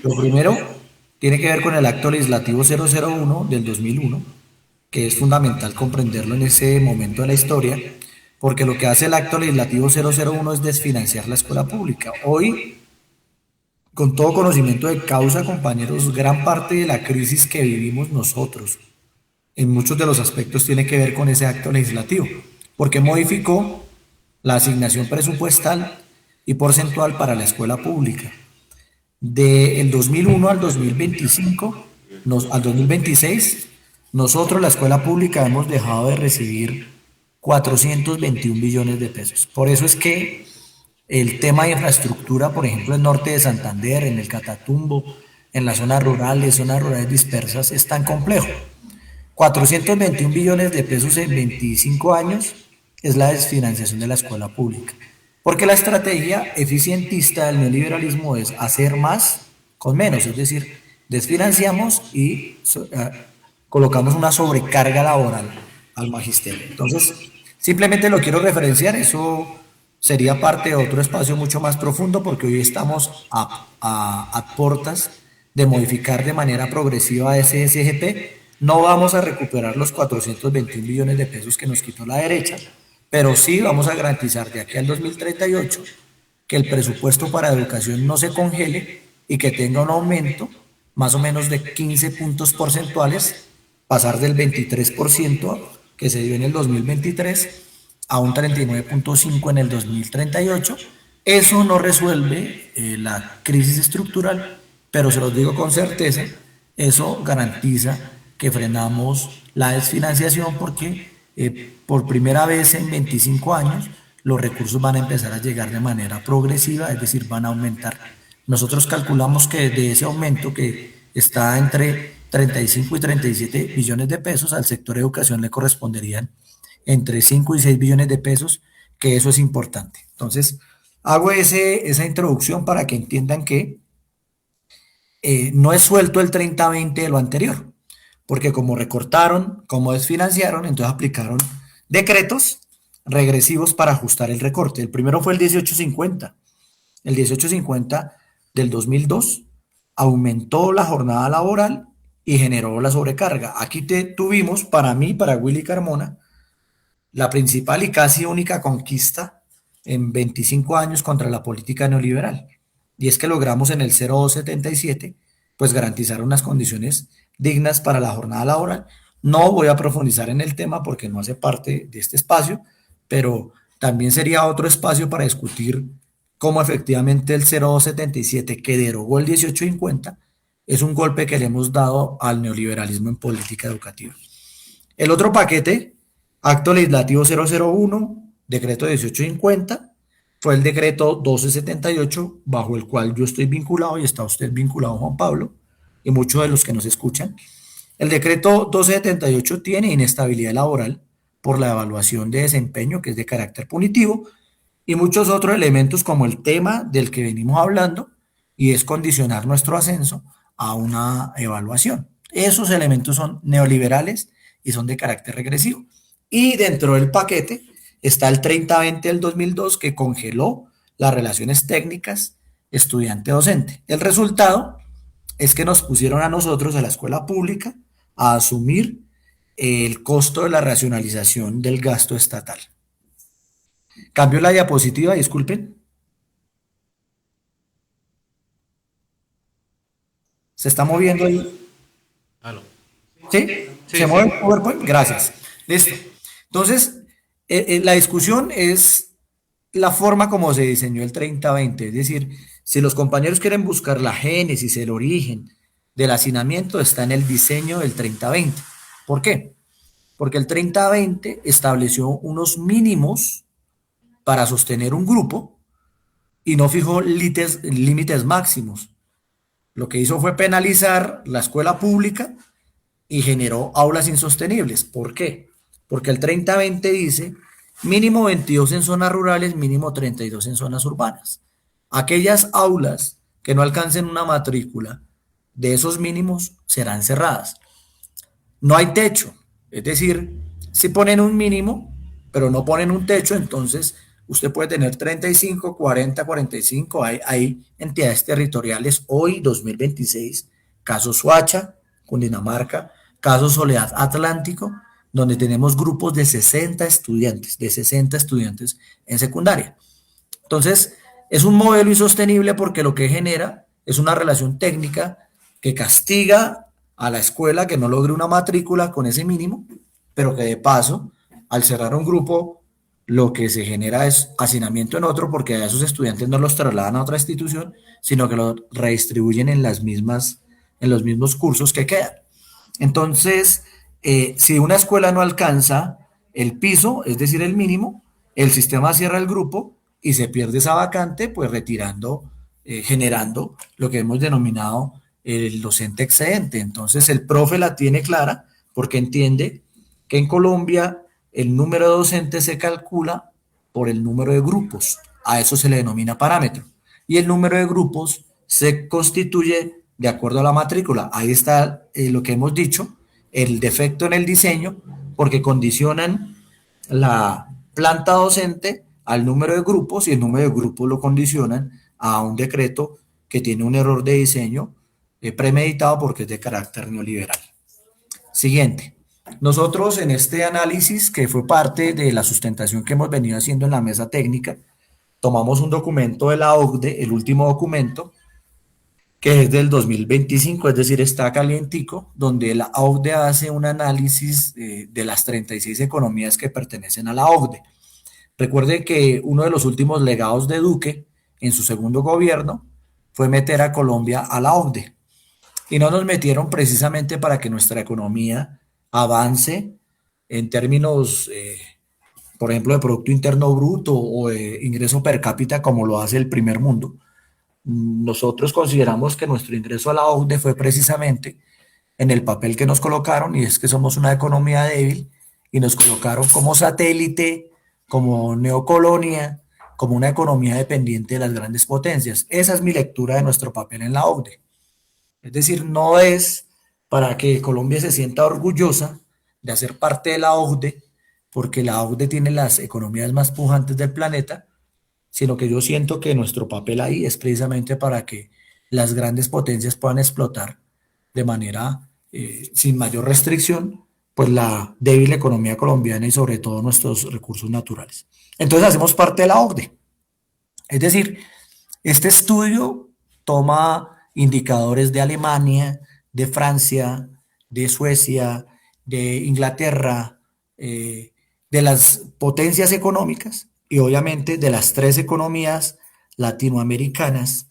Lo primero tiene que ver con el acto legislativo 001 del 2001, que es fundamental comprenderlo en ese momento de la historia, porque lo que hace el acto legislativo 001 es desfinanciar la escuela pública. Hoy, con todo conocimiento de causa, compañeros, gran parte de la crisis que vivimos nosotros, en muchos de los aspectos, tiene que ver con ese acto legislativo, porque modificó la asignación presupuestal y porcentual para la escuela pública. Del 2001 al 2025, al 2026, nosotros, la escuela pública, hemos dejado de recibir 421 billones de pesos. Por eso es que el tema de infraestructura, por ejemplo, en norte de Santander, en el Catatumbo, en las zonas rurales dispersas, es tan complejo. 421 billones de pesos en 25 años es la desfinanciación de la escuela pública. Porque la estrategia eficientista del neoliberalismo es hacer más con menos, es decir, desfinanciamos y colocamos una sobrecarga laboral al magisterio. Entonces, simplemente lo quiero referenciar, eso sería parte de otro espacio mucho más profundo, porque hoy estamos a puertas de modificar de manera progresiva ese SGP. No vamos a recuperar los 421 billones de pesos que nos quitó la derecha, pero sí vamos a garantizar de aquí al 2038 que el presupuesto para educación no se congele y que tenga un aumento más o menos de 15 puntos porcentuales, pasar del 23% que se dio en el 2023 a un 39.5% en el 2038. Eso no resuelve la crisis estructural, pero se los digo con certeza, eso garantiza que frenamos la desfinanciación, porque por primera vez en 25 años los recursos van a empezar a llegar de manera progresiva, es decir, van a aumentar. Nosotros calculamos que de ese aumento, que está entre 35 y 37 billones de pesos, al sector educación le corresponderían entre 5 y 6 billones de pesos, que eso es importante. Entonces, hago esa introducción para que entiendan que no es suelto el 30-20 de lo anterior, porque como recortaron, como desfinanciaron, entonces aplicaron decretos regresivos para ajustar el recorte. El primero fue el 1850. El 1850 del 2002 aumentó la jornada laboral y generó la sobrecarga. Aquí tuvimos, para mí, para Willy Carmona, la principal y casi única conquista en 25 años contra la política neoliberal. Y es que logramos en el 0277 pues garantizar unas condiciones dignas para la jornada laboral. No voy a profundizar en el tema porque no hace parte de este espacio, pero también sería otro espacio para discutir cómo efectivamente el 0277, que derogó el 1850, es un golpe que le hemos dado al neoliberalismo en política educativa. El otro paquete, acto legislativo 001, decreto 1850, fue el decreto 1278, bajo el cual yo estoy vinculado y está usted vinculado, Juan Pablo, y muchos de los que nos escuchan. El decreto 1278 tiene inestabilidad laboral por la evaluación de desempeño, que es de carácter punitivo, y muchos otros elementos, como el tema del que venimos hablando, y es condicionar nuestro ascenso a una evaluación. Esos elementos son neoliberales y son de carácter regresivo. Y dentro del paquete está el 30-20 del 2002 que congeló las relaciones técnicas estudiante-docente. El resultado es que nos pusieron a nosotros, a la escuela pública, a asumir el costo de la racionalización del gasto estatal. Cambio la diapositiva, disculpen. ¿Se está moviendo ahí? Aló. ¿Sí? Sí, ¿Se mueve sí. el PowerPoint? Gracias. Listo. Entonces, la discusión es la forma como se diseñó el 30-20. Es decir, si los compañeros quieren buscar la génesis, el origen del hacinamiento, está en el diseño del 30-20. ¿Por qué? Porque el 30-20 estableció unos mínimos para sostener un grupo y no fijó límites máximos. Lo que hizo fue penalizar la escuela pública y generó aulas insostenibles. ¿Por qué? Porque el 30-20 dice mínimo 22 en zonas rurales, mínimo 32 en zonas urbanas. Aquellas aulas que no alcancen una matrícula de esos mínimos serán cerradas. No hay techo, es decir, si ponen un mínimo, pero no ponen un techo, entonces usted puede tener 35, 40, 45, hay entidades territoriales hoy, 2026, caso Soacha, Cundinamarca, caso Soledad Atlántico, donde tenemos grupos de 60 estudiantes en secundaria. Entonces, es un modelo insostenible porque lo que genera es una relación técnica que castiga a la escuela que no logre una matrícula con ese mínimo, pero que de paso, al cerrar un grupo, lo que se genera es hacinamiento en otro porque a esos estudiantes no los trasladan a otra institución, sino que los redistribuyen en los mismos cursos que quedan. Entonces, si una escuela no alcanza el piso, es decir, el mínimo, el sistema cierra el grupo y se pierde esa vacante, pues generando lo que hemos denominado el docente excedente. Entonces, el profe la tiene clara porque entiende que en Colombia el número de docentes se calcula por el número de grupos. A eso se le denomina parámetro. Y el número de grupos se constituye de acuerdo a la matrícula. Ahí está lo que hemos dicho, el defecto en el diseño, porque condicionan la planta docente al número de grupos y el número de grupos lo condicionan a un decreto que tiene un error de diseño premeditado porque es de carácter neoliberal. Siguiente. Nosotros en este análisis, que fue parte de la sustentación que hemos venido haciendo en la mesa técnica, tomamos un documento de la OCDE, el último documento, que es del 2025, es decir, está calientico, donde la OCDE hace un análisis de las 36 economías que pertenecen a la OCDE. Recuerde que uno de los últimos legados de Duque en su segundo gobierno fue meter a Colombia a la OCDE. Y no nos metieron precisamente para que nuestra economía avance en términos, por ejemplo, de Producto Interno Bruto o de ingreso per cápita como lo hace el primer mundo. Nosotros consideramos que nuestro ingreso a la OCDE fue precisamente en el papel que nos colocaron, y es que somos una economía débil, y nos colocaron como satélite, como neocolonia, como una economía dependiente de las grandes potencias. Esa es mi lectura de nuestro papel en la OCDE. Es decir, no es para que Colombia se sienta orgullosa de hacer parte de la OCDE, porque la OCDE tiene las economías más pujantes del planeta, sino que yo siento que nuestro papel ahí es precisamente para que las grandes potencias puedan explotar de manera sin mayor restricción, pues la débil economía colombiana y sobre todo nuestros recursos naturales. Entonces hacemos parte de la OCDE. Es decir, este estudio toma indicadores de Alemania, de Francia, de Suecia, de Inglaterra, de las potencias económicas y obviamente de las tres economías latinoamericanas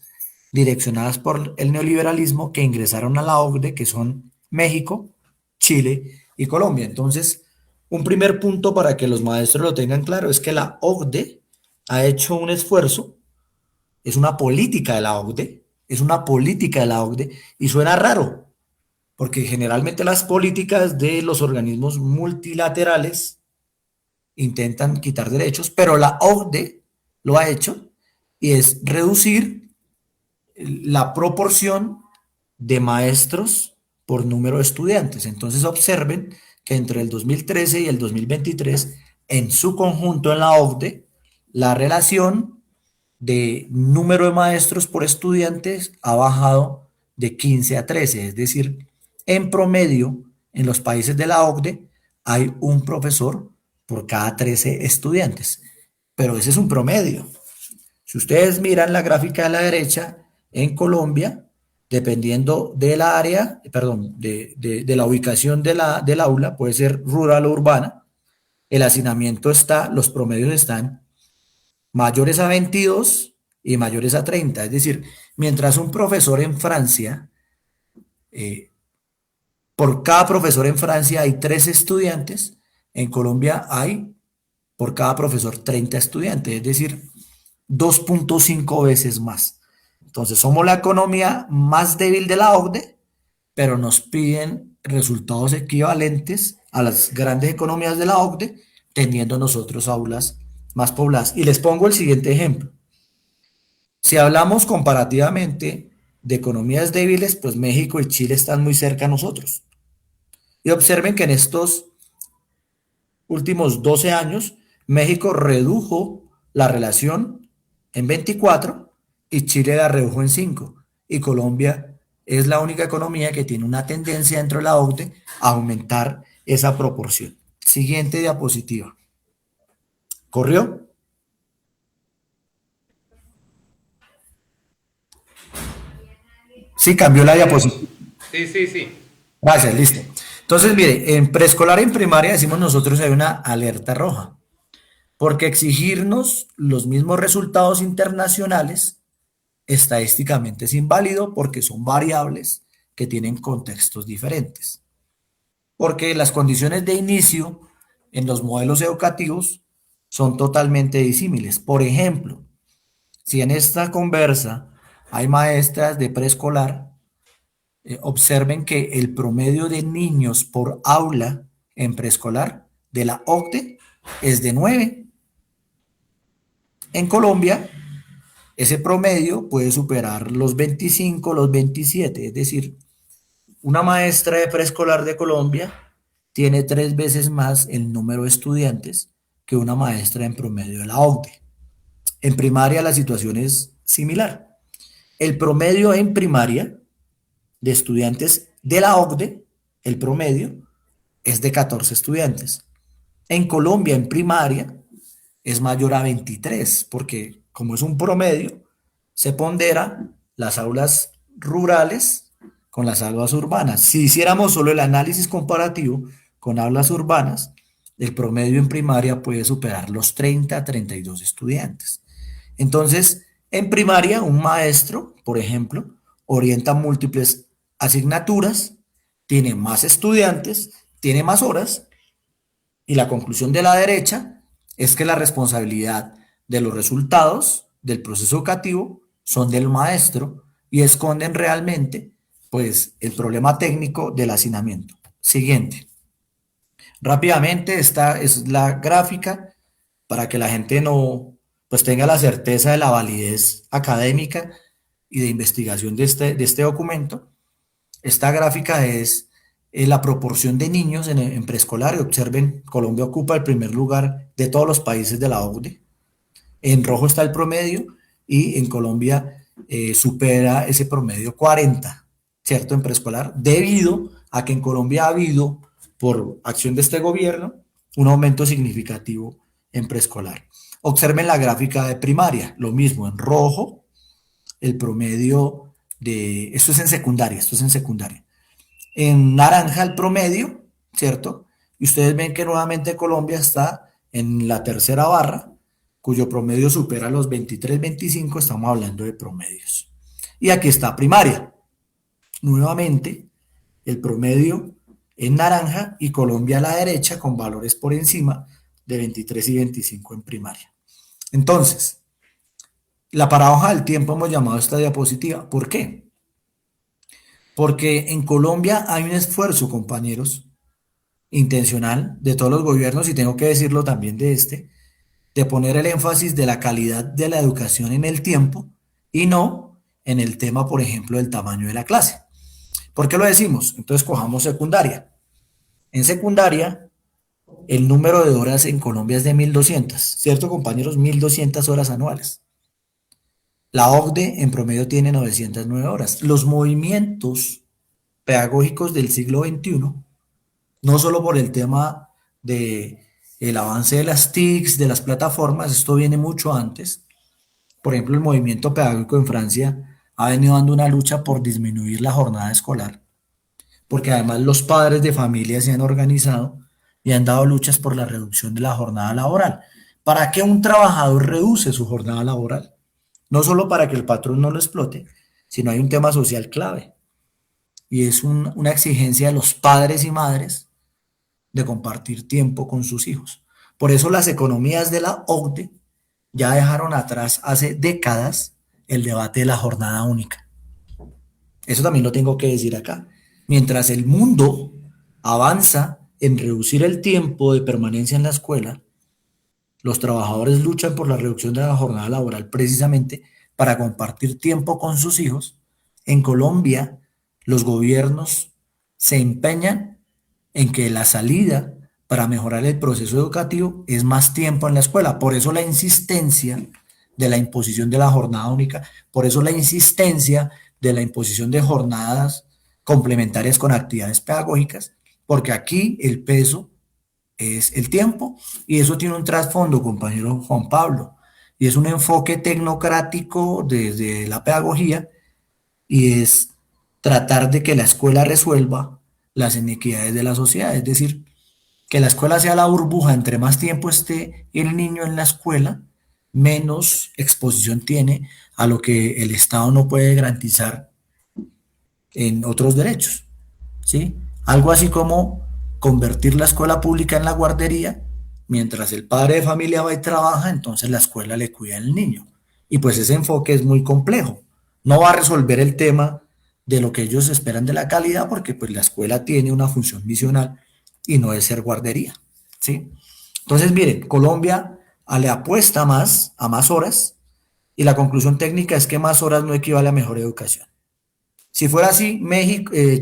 direccionadas por el neoliberalismo que ingresaron a la OCDE, que son México, Chile y Colombia. Entonces, un primer punto para que los maestros lo tengan claro es que la OCDE ha hecho un esfuerzo, es una política de la OCDE, y suena raro, porque generalmente las políticas de los organismos multilaterales intentan quitar derechos, pero la OCDE lo ha hecho y es reducir la proporción de maestros por número de estudiantes. Entonces observen que entre el 2013 y el 2023 en su conjunto en la OCDE, la relación de número de maestros por estudiantes ha bajado de 15 a 13, es decir, en promedio, en los países de la OCDE hay un profesor por cada 13 estudiantes, pero ese es un promedio. Si ustedes miran la gráfica de la derecha, en Colombia, dependiendo del área, perdón, de la ubicación del aula, puede ser rural o urbana, el hacinamiento está, los promedios están mayores a 22 y mayores a 30. Es decir, mientras un profesor en Francia, por cada profesor en Francia hay 3 estudiantes, en Colombia hay por cada profesor 30 estudiantes, es decir, 2.5 veces más. Entonces, somos la economía más débil de la OCDE, pero nos piden resultados equivalentes a las grandes economías de la OCDE, teniendo nosotros aulas más pobladas. Y les pongo el siguiente ejemplo. Si hablamos comparativamente de economías débiles, pues México y Chile están muy cerca a nosotros. Y observen que en estos últimos 12 años, México redujo la relación en 24 y Chile la redujo en 5. Y Colombia es la única economía que tiene una tendencia dentro de la OCDE a aumentar esa proporción. Siguiente diapositiva. ¿Corrió? Sí, cambió la diapositiva. Sí. Gracias, listo. Entonces, mire, en preescolar y en primaria decimos nosotros hay una alerta roja, porque exigirnos los mismos resultados internacionales estadísticamente es inválido porque son variables que tienen contextos diferentes. Porque las condiciones de inicio en los modelos educativos son totalmente disímiles. Por ejemplo, si en esta conversa hay maestras de preescolar, observen que el promedio de niños por aula en preescolar de la OCDE es de 9. En Colombia, ese promedio puede superar los 25, los 27, es decir, una maestra de preescolar de Colombia tiene 3 veces más el número de estudiantes que una maestra en promedio de la OCDE. En primaria la situación es similar. El promedio en primaria de estudiantes de la OCDE, el promedio es de 14 estudiantes. En Colombia, en primaria, es mayor a 23, porque como es un promedio, se pondera las aulas rurales con las aulas urbanas. Si hiciéramos solo el análisis comparativo con aulas urbanas, el promedio en primaria puede superar los 30 a 32 estudiantes. Entonces, en primaria, un maestro, por ejemplo, orienta múltiples asignaturas, tiene más estudiantes, tiene más horas, y la conclusión de la derecha es que la responsabilidad de los resultados del proceso educativo son del maestro y esconden realmente, pues, el problema técnico del hacinamiento. Siguiente. Rápidamente, esta es la gráfica para que la gente no, pues, tenga la certeza de la validez académica y de investigación de este documento. Esta gráfica es la proporción de niños en preescolar. Observen, Colombia ocupa el primer lugar de todos los países de la OCDE. En rojo está el promedio y en Colombia supera ese promedio 40, ¿cierto? En preescolar, debido a que en Colombia ha habido, por acción de este gobierno, un aumento significativo en preescolar. Observen la gráfica de primaria, lo mismo, en rojo, el promedio de, esto es en secundaria, en naranja el promedio, ¿cierto? Y ustedes ven que nuevamente Colombia está en la tercera barra, cuyo promedio supera los 23, 25, estamos hablando de promedios. Y aquí está primaria. Nuevamente, el promedio en naranja y Colombia a la derecha con valores por encima de 23 y 25 en primaria. Entonces, la paradoja del tiempo hemos llamado esta diapositiva. ¿Por qué? Porque en Colombia hay un esfuerzo, compañeros, intencional de todos los gobiernos, y tengo que decirlo también de poner el énfasis de la calidad de la educación en el tiempo y no en el tema, por ejemplo, del tamaño de la clase. ¿Por qué lo decimos? Entonces cojamos secundaria. En secundaria, El número de horas en Colombia es de 1.200, ¿cierto, compañeros? 1.200 horas anuales. La OCDE en promedio tiene 909 horas. Los movimientos pedagógicos del siglo XXI, no solo por el tema de el avance de las TICs, de las plataformas, esto viene mucho antes. Por ejemplo, el movimiento pedagógico en Francia ha venido dando una lucha por disminuir la jornada escolar, porque además los padres de familia se han organizado y han dado luchas por la reducción de la jornada laboral. ¿Para qué un trabajador reduce su jornada laboral? No solo para que el patrón no lo explote, sino hay un tema social clave y es una exigencia de los padres y madres de compartir tiempo con sus hijos. Por eso las economías de la OCDE ya dejaron atrás hace décadas el debate de la jornada única. Eso también lo tengo que decir acá. Mientras el mundo avanza en reducir el tiempo de permanencia en la escuela, los trabajadores luchan por la reducción de la jornada laboral precisamente para compartir tiempo con sus hijos. En Colombia, los gobiernos se empeñan en que la salida para mejorar el proceso educativo es más tiempo en la escuela. Por eso la insistencia de la imposición de la jornada única, por eso la insistencia de la imposición de jornadas complementarias con actividades pedagógicas, porque aquí el peso es el tiempo y eso tiene un trasfondo, compañero Juan Pablo, y es un enfoque tecnocrático desde la pedagogía y es tratar de que la escuela resuelva las inequidades de la sociedad, es decir, que la escuela sea la burbuja, entre más tiempo esté el niño en la escuela, menos exposición tiene a lo que el Estado no puede garantizar en otros derechos, ¿sí? Algo así como convertir la escuela pública en la guardería, mientras el padre de familia va y trabaja, entonces la escuela le cuida al niño. Y pues ese enfoque es muy complejo. No va a resolver el tema de lo que ellos esperan de la calidad, porque pues la escuela tiene una función misional y no es ser guardería, ¿sí? Entonces, miren, Colombia le apuesta más a más horas y la conclusión técnica es que más horas no equivale a mejor educación. Si fuera así,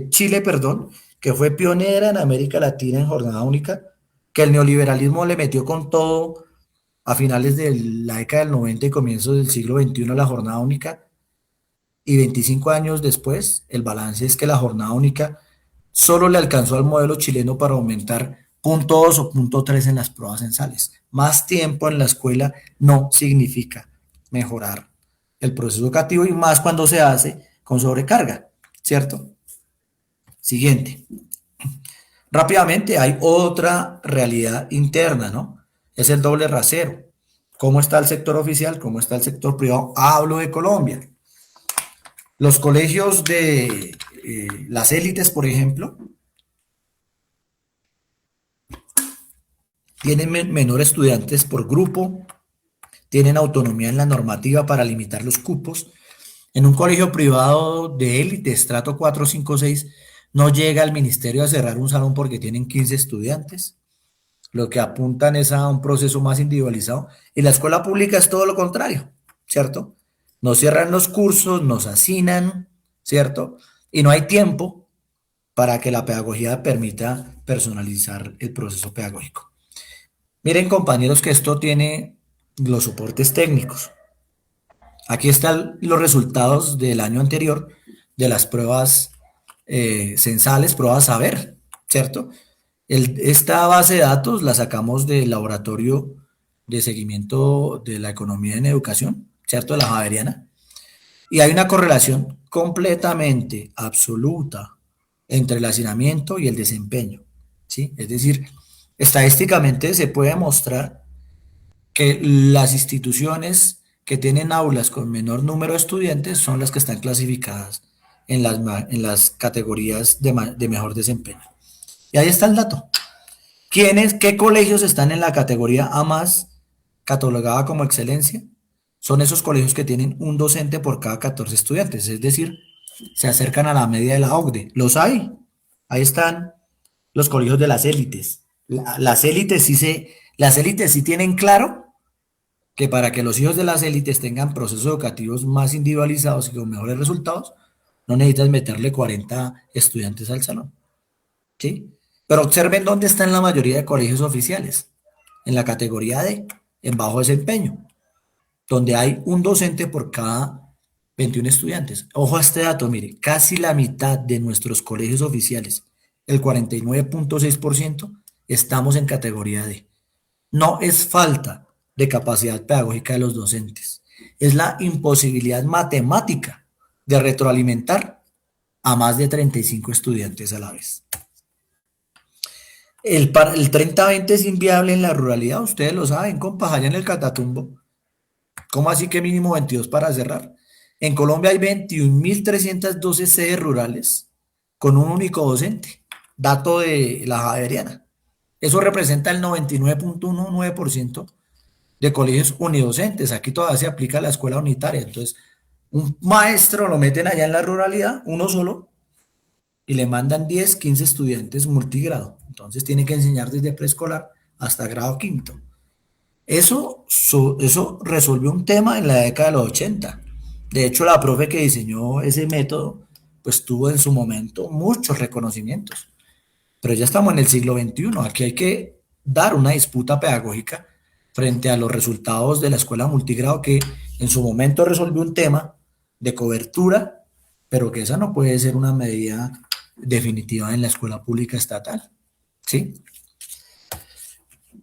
Chile, perdón, que fue pionera en América Latina en jornada única, que el neoliberalismo le metió con todo a finales de la década del 90 y comienzos del siglo XXI la jornada única, y 25 años después, el balance es que la jornada única solo le alcanzó al modelo chileno para aumentar punto 2 o punto 3 en las pruebas censales. Más tiempo en la escuela no significa mejorar el proceso educativo y más cuando se hace con sobrecarga, ¿cierto? Siguiente. Rápidamente, hay otra realidad interna, ¿no? Es el doble rasero. ¿Cómo está el sector oficial? ¿Cómo está el sector privado? Hablo de Colombia. Los colegios de las élites, por ejemplo, tienen menor estudiantes por grupo, tienen autonomía en la normativa para limitar los cupos. En un colegio privado de élite, estrato 4, 5, 6, no llega al ministerio a cerrar un salón porque tienen 15 estudiantes. Lo que apuntan es a un proceso más individualizado. Y la escuela pública es todo lo contrario, ¿cierto? Nos cierran los cursos, nos hacinan, ¿cierto? Y no hay tiempo para que la pedagogía permita personalizar el proceso pedagógico. Miren, compañeros, que esto tiene los soportes técnicos. Aquí están los resultados del año anterior de las pruebas censales, pruebas saber, ¿cierto? Esta base de datos la sacamos del Laboratorio de Seguimiento de la Economía en Educación, ¿cierto? De la Javeriana. Y hay una correlación completamente absoluta entre el hacinamiento y el desempeño, ¿sí? Es decir, estadísticamente se puede mostrar que las instituciones que tienen aulas con menor número de estudiantes son las que están clasificadas en las categorías de mejor desempeño. Y ahí está el dato. ¿Qué colegios están en la categoría A más, catalogada como excelencia? Son esos colegios que tienen un docente por cada 14 estudiantes, es decir, se acercan a la media de la OCDE. Los hay. Ahí están los colegios de las élites. Las élites sí tienen claro que para que los hijos de las élites tengan procesos educativos más individualizados y con mejores resultados, no necesitas meterle 40 estudiantes al salón, ¿sí? Pero observen dónde están la mayoría de colegios oficiales, en la categoría D, en bajo desempeño, donde hay un docente por cada 21 estudiantes. Ojo a este dato, mire, casi la mitad de nuestros colegios oficiales, el 49.6%, estamos en categoría D. No es falta de capacidad pedagógica de los docentes, es la imposibilidad matemática de retroalimentar a más de 35 estudiantes a la vez. El 30-20 es inviable en la ruralidad, ustedes lo saben, compas, allá en el Catatumbo. ¿Cómo así que mínimo 22 para cerrar? En Colombia hay 21.312 sedes rurales con un único docente, dato de la Javeriana. Eso representa el 99.19% de colegios unidocentes. Aquí todavía se aplica la escuela unitaria. Entonces, un maestro lo meten allá en la ruralidad, uno solo, y le mandan 10, 15 estudiantes multigrado. Entonces, tiene que enseñar desde preescolar hasta grado quinto. Eso resolvió un tema en la década de los 80. De hecho, la profe que diseñó ese método, pues tuvo en su momento muchos reconocimientos. Pero ya estamos en el siglo XXI. Aquí hay que dar una disputa pedagógica frente a los resultados de la escuela multigrado que en su momento resolvió un tema de cobertura, pero que esa no puede ser una medida definitiva en la escuela pública estatal. ¿Sí?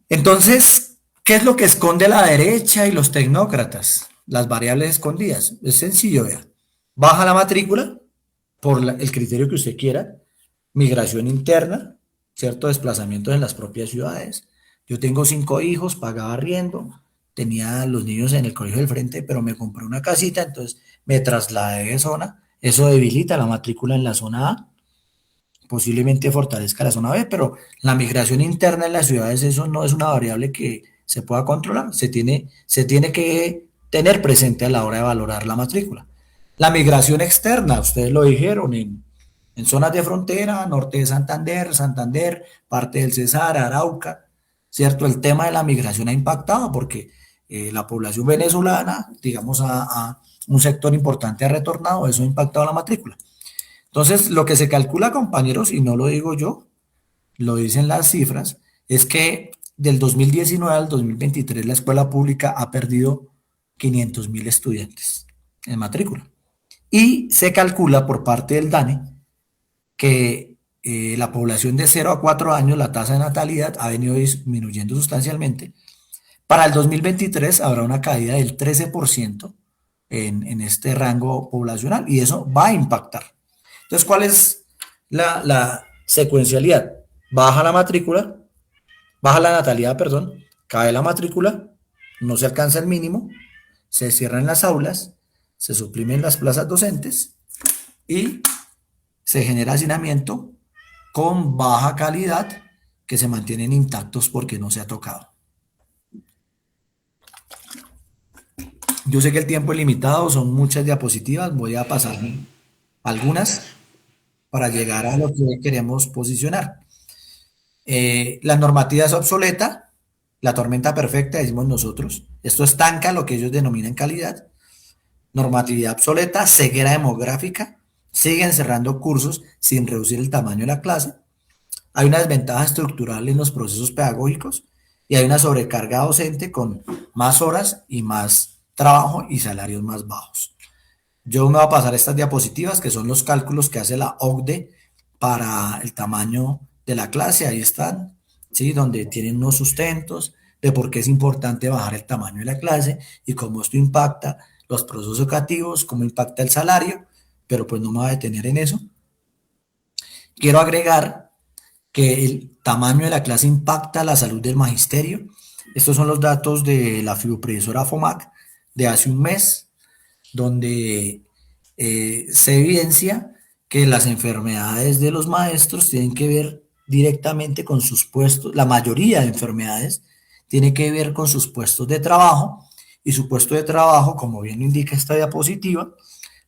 Entonces, ¿qué es lo que esconde la derecha y los tecnócratas? Las variables escondidas. Es sencillo, vea. Baja la matrícula por el criterio que usted quiera, migración interna, ¿cierto? Desplazamientos en las propias ciudades. Yo tengo 5 hijos, pagaba arriendo, tenía los niños en el colegio del frente, pero me compré una casita, entonces me trasladé de zona. Eso debilita la matrícula en la zona A, posiblemente fortalezca la zona B, pero la migración interna en las ciudades, eso no es una variable que se pueda controlar, se tiene que tener presente a la hora de valorar la matrícula. La migración externa, ustedes lo dijeron, en zonas de frontera, norte de Santander, parte del Cesar, Arauca, ¿cierto? El tema de la migración ha impactado porque la población venezolana, digamos, a un sector importante ha retornado, eso ha impactado la matrícula. Entonces, lo que se calcula, compañeros, y no lo digo yo, lo dicen las cifras, es que del 2019 al 2023 la escuela pública ha perdido 500.000 estudiantes en matrícula. Y se calcula por parte del DANE que la población de 0 a 4 años, la tasa de natalidad ha venido disminuyendo sustancialmente. Para el 2023 habrá una caída del 13% en este rango poblacional y eso va a impactar. Entonces, ¿cuál es la secuencialidad? Baja la matrícula, baja la natalidad, perdón, cae la matrícula, no se alcanza el mínimo, se cierran las aulas, se suprimen las plazas docentes y se genera hacinamiento con baja calidad que se mantienen intactos porque no se ha tocado. Yo sé que el tiempo es limitado, son muchas diapositivas, voy a pasar algunas para llegar a lo que queremos posicionar. La normativa es obsoleta, la tormenta perfecta, decimos nosotros. Esto estanca lo que ellos denominan calidad. Normatividad obsoleta, ceguera demográfica, siguen cerrando cursos sin reducir el tamaño de la clase. Hay una desventaja estructural en los procesos pedagógicos y hay una sobrecarga docente con más horas y más trabajo y salarios más bajos. Yo me voy a pasar estas diapositivas que son los cálculos que hace la OCDE para el tamaño de la clase. Ahí están, ¿sí? Donde tienen unos sustentos de por qué es importante bajar el tamaño de la clase y cómo esto impacta los procesos educativos, cómo impacta el salario, pero pues no me voy a detener en eso. Quiero agregar que el tamaño de la clase impacta la salud del magisterio. Estos son los datos de la fiduprevisora FOMAC de hace un mes, donde se evidencia que las enfermedades de los maestros tienen que ver directamente con sus puestos, la mayoría de enfermedades tiene que ver con sus puestos de trabajo, y su puesto de trabajo, como bien indica esta diapositiva,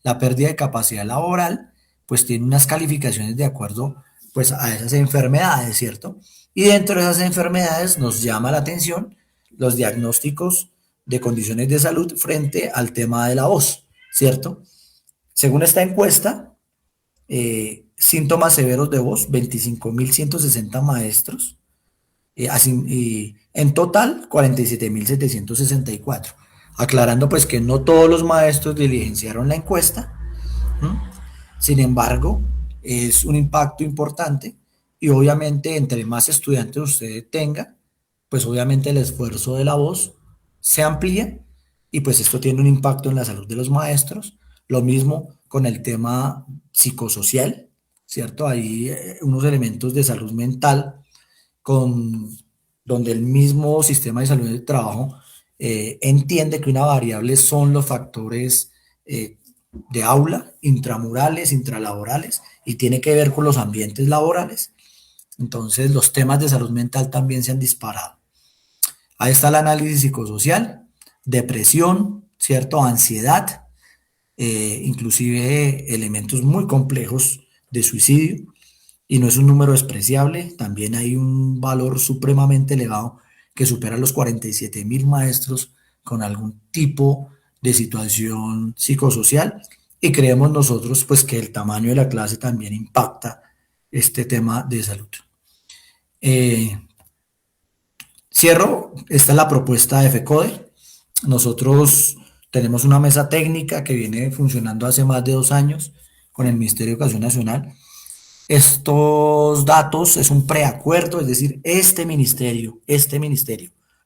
la pérdida de capacidad laboral, pues tiene unas calificaciones de acuerdo pues a esas enfermedades, ¿cierto? Y dentro de esas enfermedades nos llama la atención los diagnósticos de condiciones de salud frente al tema de la voz, ¿cierto? Según esta encuesta, síntomas severos de voz, 25.160 maestros, y en total 47.764. Aclarando pues que no todos los maestros diligenciaron la encuesta. ¿Mm? Sin embargo, es un impacto importante y obviamente entre más estudiantes usted tenga, pues obviamente el esfuerzo de la voz se amplía y pues esto tiene un impacto en la salud de los maestros. Lo mismo con el tema psicosocial, ¿cierto? Hay unos elementos de salud mental con, donde el mismo sistema de salud del trabajo entiende que una variable son los factores de aula, intramurales, intralaborales, y tiene que ver con los ambientes laborales. Entonces, los temas de salud mental también se han disparado. Ahí está el análisis psicosocial, depresión, ¿cierto? Ansiedad, inclusive elementos muy complejos de suicidio, y no es un número despreciable, también hay un valor supremamente elevado que supera los 47.000 maestros con algún tipo de situación psicosocial, y creemos nosotros pues que el tamaño de la clase también impacta este tema de salud. Cierro, esta es la propuesta de FECODE. Nosotros tenemos una mesa técnica que viene funcionando hace más de 2 años con el Ministerio de Educación Nacional. Estos datos es un preacuerdo, es decir, este ministerio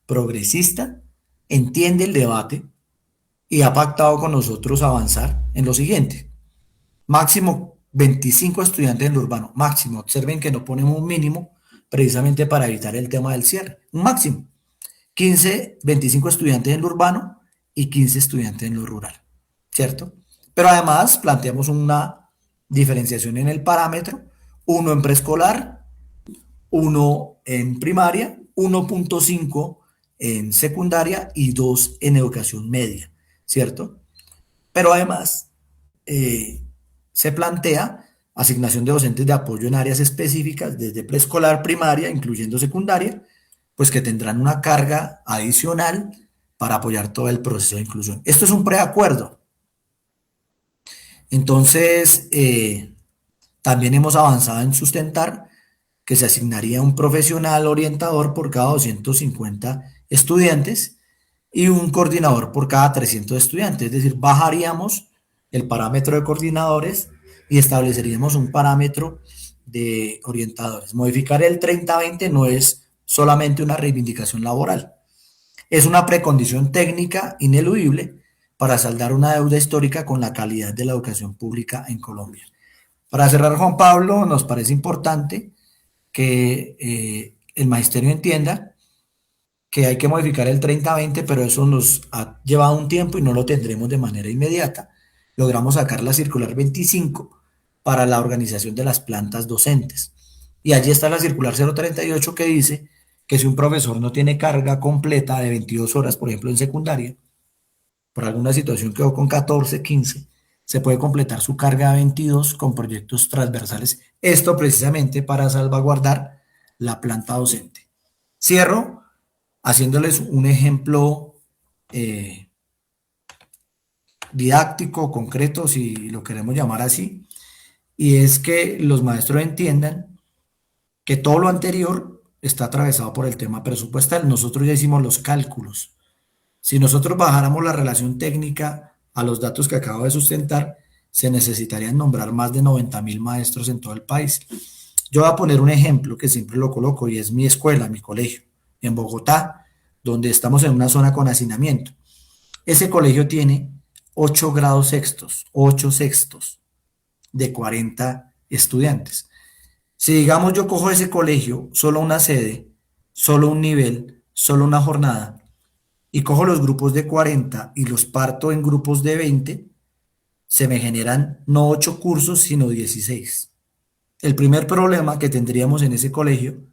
progresista entiende el debate y ha pactado con nosotros avanzar en lo siguiente. Máximo 25 estudiantes en lo urbano, máximo. Observen que no ponemos un mínimo precisamente para evitar el tema del cierre. Un máximo. 25 estudiantes en lo urbano y 15 estudiantes en lo rural, ¿cierto? Pero además planteamos una diferenciación en el parámetro, 1 en preescolar, 1 en primaria, 1.5 en secundaria y 2 en educación media, ¿cierto? Pero además se plantea asignación de docentes de apoyo en áreas específicas desde preescolar, primaria, incluyendo secundaria, pues que tendrán una carga adicional para apoyar todo el proceso de inclusión. Esto es un preacuerdo. Entonces, también hemos avanzado en sustentar que se asignaría un profesional orientador por cada 250 estudiantes y un coordinador por cada 300 estudiantes. Es decir, bajaríamos el parámetro de coordinadores y estableceríamos un parámetro de orientadores. Modificar el 30-20 no es solamente una reivindicación laboral, es una precondición técnica ineludible para saldar una deuda histórica con la calidad de la educación pública en Colombia. Para cerrar, Juan Pablo, nos parece importante que el magisterio entienda que hay que modificar el 30-20, pero eso nos ha llevado un tiempo y no lo tendremos de manera inmediata. Logramos sacar la circular 25 para la organización de las plantas docentes. Y allí está la circular 038 que dice que si un profesor no tiene carga completa de 22 horas, por ejemplo en secundaria, por alguna situación quedó con 14, 15, se puede completar su carga de 22 con proyectos transversales. Esto precisamente para salvaguardar la planta docente. Cierro haciéndoles un ejemplo didáctico, concreto, si lo queremos llamar así, y es que los maestros entiendan que todo lo anterior está atravesado por el tema presupuestal. Nosotros ya hicimos los cálculos. Si nosotros bajáramos la relación técnica a los datos que acabo de sustentar, se necesitarían nombrar más de 90.000 maestros en todo el país. Yo voy a poner un ejemplo que siempre lo coloco y es mi escuela, mi colegio, en Bogotá, donde estamos en una zona con hacinamiento. Ese colegio tiene 8 grados sextos, 8 sextos de 40 estudiantes. Si digamos yo cojo ese colegio, solo una sede, solo un nivel, solo una jornada, y cojo los grupos de 40 y los parto en grupos de 20, se me generan no 8 cursos, sino 16. El primer problema que tendríamos en ese colegio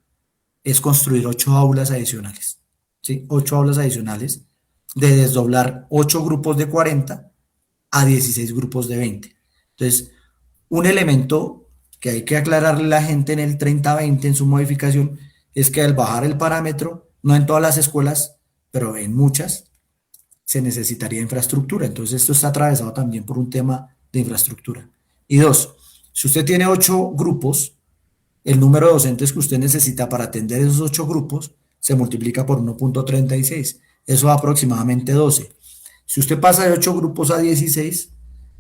es construir 8 aulas adicionales, ¿sí? 8 aulas adicionales de desdoblar 8 grupos de 40 a 16 grupos de 20. Entonces, un elemento que hay que aclararle a la gente en el 30-20 en su modificación es que al bajar el parámetro, no en todas las escuelas, pero en muchas, se necesitaría infraestructura. Entonces esto está atravesado también por un tema de infraestructura. Y 2, Si usted tiene 8 grupos, el número de docentes que usted necesita para atender esos 8 grupos se multiplica por 1.36. Eso da aproximadamente 12. Si usted pasa de 8 grupos a 16,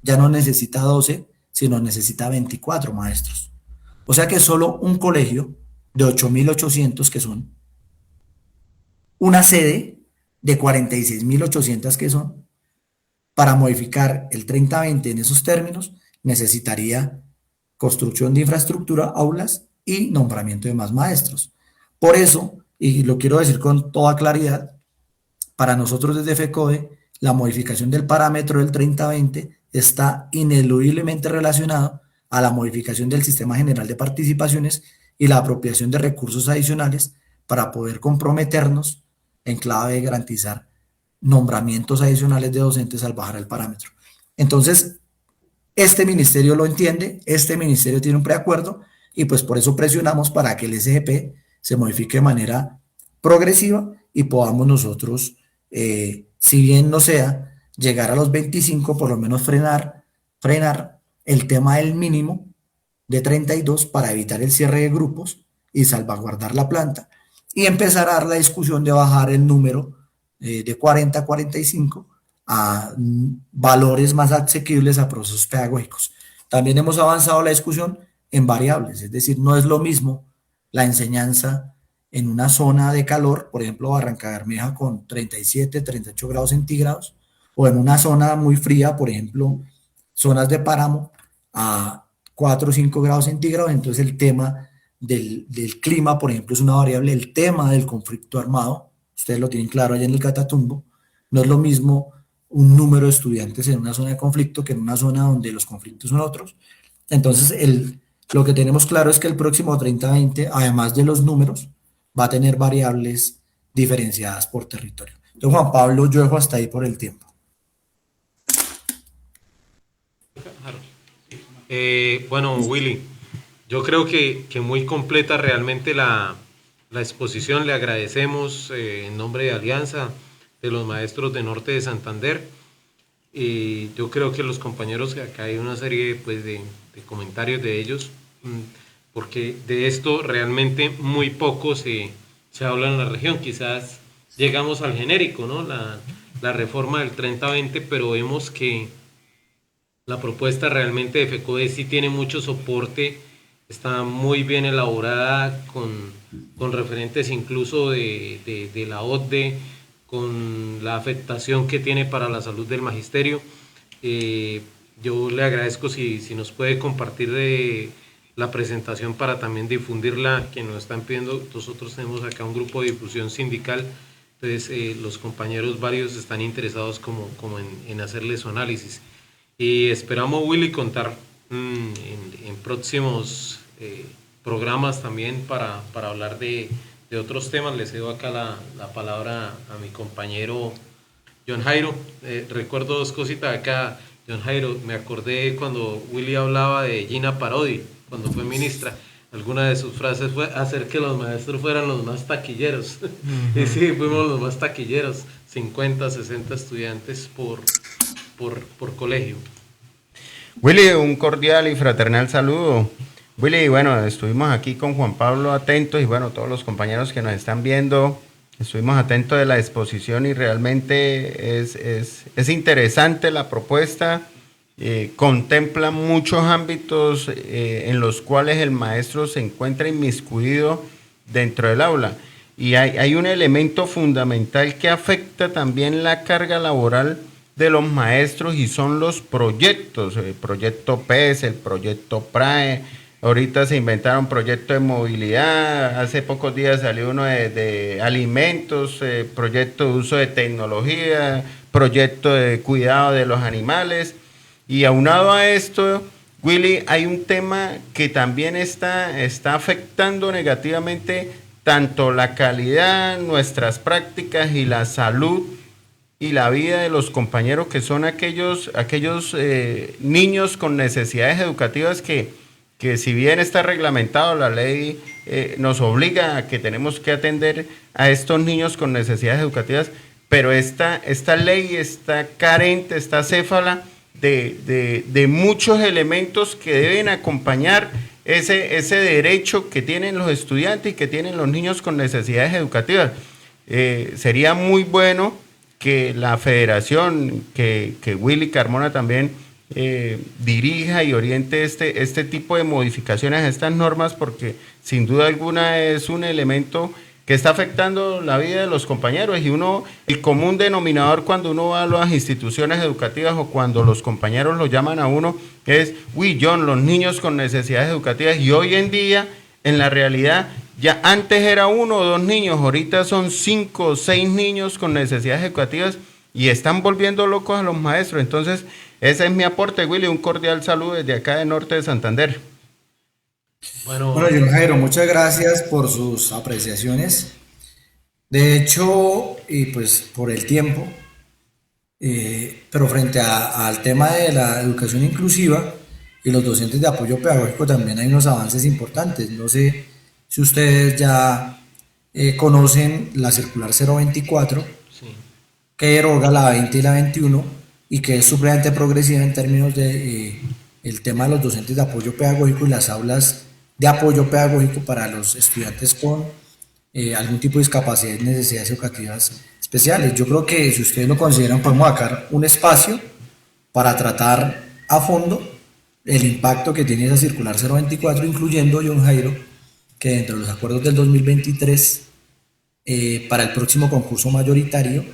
ya no necesita 12, sino necesita 24 maestros. O sea que solo un colegio de 8.800 que son, una sede de 46.800 que son, para modificar el 30-20 en esos términos, necesitaría construcción de infraestructura, aulas y nombramiento de más maestros. Por eso, y lo quiero decir con toda claridad, para nosotros desde FECODE, la modificación del parámetro del 30-20 está ineludiblemente relacionado a la modificación del Sistema General de Participaciones y la apropiación de recursos adicionales para poder comprometernos en clave de garantizar nombramientos adicionales de docentes al bajar el parámetro. Entonces, este ministerio lo entiende, este ministerio tiene un preacuerdo y pues por eso presionamos para que el SGP se modifique de manera progresiva y podamos nosotros, si bien no sea, llegar a los 25, por lo menos frenar el tema del mínimo de 32 para evitar el cierre de grupos y salvaguardar la planta y empezar a dar la discusión de bajar el número de 40 a 45 a valores más asequibles a procesos pedagógicos. También hemos avanzado la discusión en variables, es decir, no es lo mismo la enseñanza en una zona de calor, por ejemplo, Barranca Bermeja con 37, 38 grados centígrados, o en una zona muy fría, por ejemplo, zonas de páramo a 4 o 5 grados centígrados. Entonces el tema del clima, por ejemplo, es una variable. El tema del conflicto armado, ustedes lo tienen claro allá en el Catatumbo, no es lo mismo un número de estudiantes en una zona de conflicto que en una zona donde los conflictos son otros. Entonces, lo que tenemos claro es que el próximo 30-20, además de los números, va a tener variables diferenciadas por territorio. Entonces, Juan Pablo, yo dejo hasta ahí por el tiempo. Bueno, Willy, yo creo que muy completa realmente la exposición. Le agradecemos en nombre de Alianza, de los maestros de Norte de Santander. Y yo creo que los compañeros, acá hay una serie pues, de comentarios de ellos, porque de esto realmente muy poco se habla en la región. Quizás llegamos al genérico, ¿no? La reforma del 30-20, pero vemos que la propuesta realmente de FECODE sí tiene mucho soporte, está muy bien elaborada, con referentes incluso de la OCDE, con la afectación que tiene para la salud del magisterio. Yo le agradezco si nos puede compartir la presentación para también difundirla, que nos están pidiendo. Nosotros tenemos acá un grupo de difusión sindical, entonces los compañeros varios están interesados como en hacerle su análisis. Y esperamos, Willy, contar en próximos programas también para hablar de otros temas. Le cedo acá la palabra a mi compañero John Jairo. Recuerdo dos cositas acá, John Jairo. Me acordé cuando Willy hablaba de Gina Parodi, cuando fue ministra. Alguna de sus frases fue hacer que los maestros fueran los más taquilleros. Y sí, fuimos los más taquilleros, 50, 60 estudiantes por colegio. Willy, un cordial y fraternal saludo. Willy, bueno, estuvimos aquí con Juan Pablo atentos y bueno, todos los compañeros que nos están viendo, estuvimos atentos de la exposición y realmente es interesante la propuesta. Contempla muchos ámbitos en los cuales el maestro se encuentra inmiscuido dentro del aula. Y hay un elemento fundamental que afecta también la carga laboral de los maestros y son los proyectos, el proyecto PES, el proyecto PRAE. Ahorita se inventaron proyectos de movilidad, hace pocos días salió uno de alimentos, proyecto de uso de tecnología, proyecto de cuidado de los animales. Y aunado a esto, Willy, hay un tema que también está afectando negativamente tanto la calidad, nuestras prácticas y la salud y la vida de los compañeros, que son aquellos niños con necesidades educativas que si bien está reglamentado, la ley nos obliga a que tenemos que atender a estos niños con necesidades educativas, pero esta ley está carente, está céfala de muchos elementos que deben acompañar ese derecho que tienen los estudiantes y que tienen los niños con necesidades educativas. Sería muy bueno que la federación, que Willy Carmona también dirija y oriente este tipo de modificaciones a estas normas, porque sin duda alguna es un elemento que está afectando la vida de los compañeros, y el común denominador cuando uno va a las instituciones educativas o cuando los compañeros lo llaman a uno es: uy, John, los niños con necesidades educativas. Y hoy en día, en la realidad, ya antes era 1 o 2 niños, ahorita son 5 o 6 niños con necesidades educativas y están volviendo locos a los maestros. Entonces, ese es mi aporte, Willy. Un cordial saludo desde acá de Norte de Santander. Bueno, John Jairo, muchas gracias por sus apreciaciones. De hecho, y pues por el tiempo, pero frente al tema de la educación inclusiva y los docentes de apoyo pedagógico, también hay unos avances importantes. No sé si ustedes ya conocen la circular 024, sí, que deroga la 20 y la 21 y que es supremamente progresiva en términos de el tema de los docentes de apoyo pedagógico y las aulas de apoyo pedagógico para los estudiantes con algún tipo de discapacidad y necesidades educativas especiales. Yo creo que, si ustedes lo consideran, podemos sacar un espacio para tratar a fondo el impacto que tiene esa circular 024, incluyendo, John Jairo, que dentro de los acuerdos del 2023, para el próximo concurso mayoritario,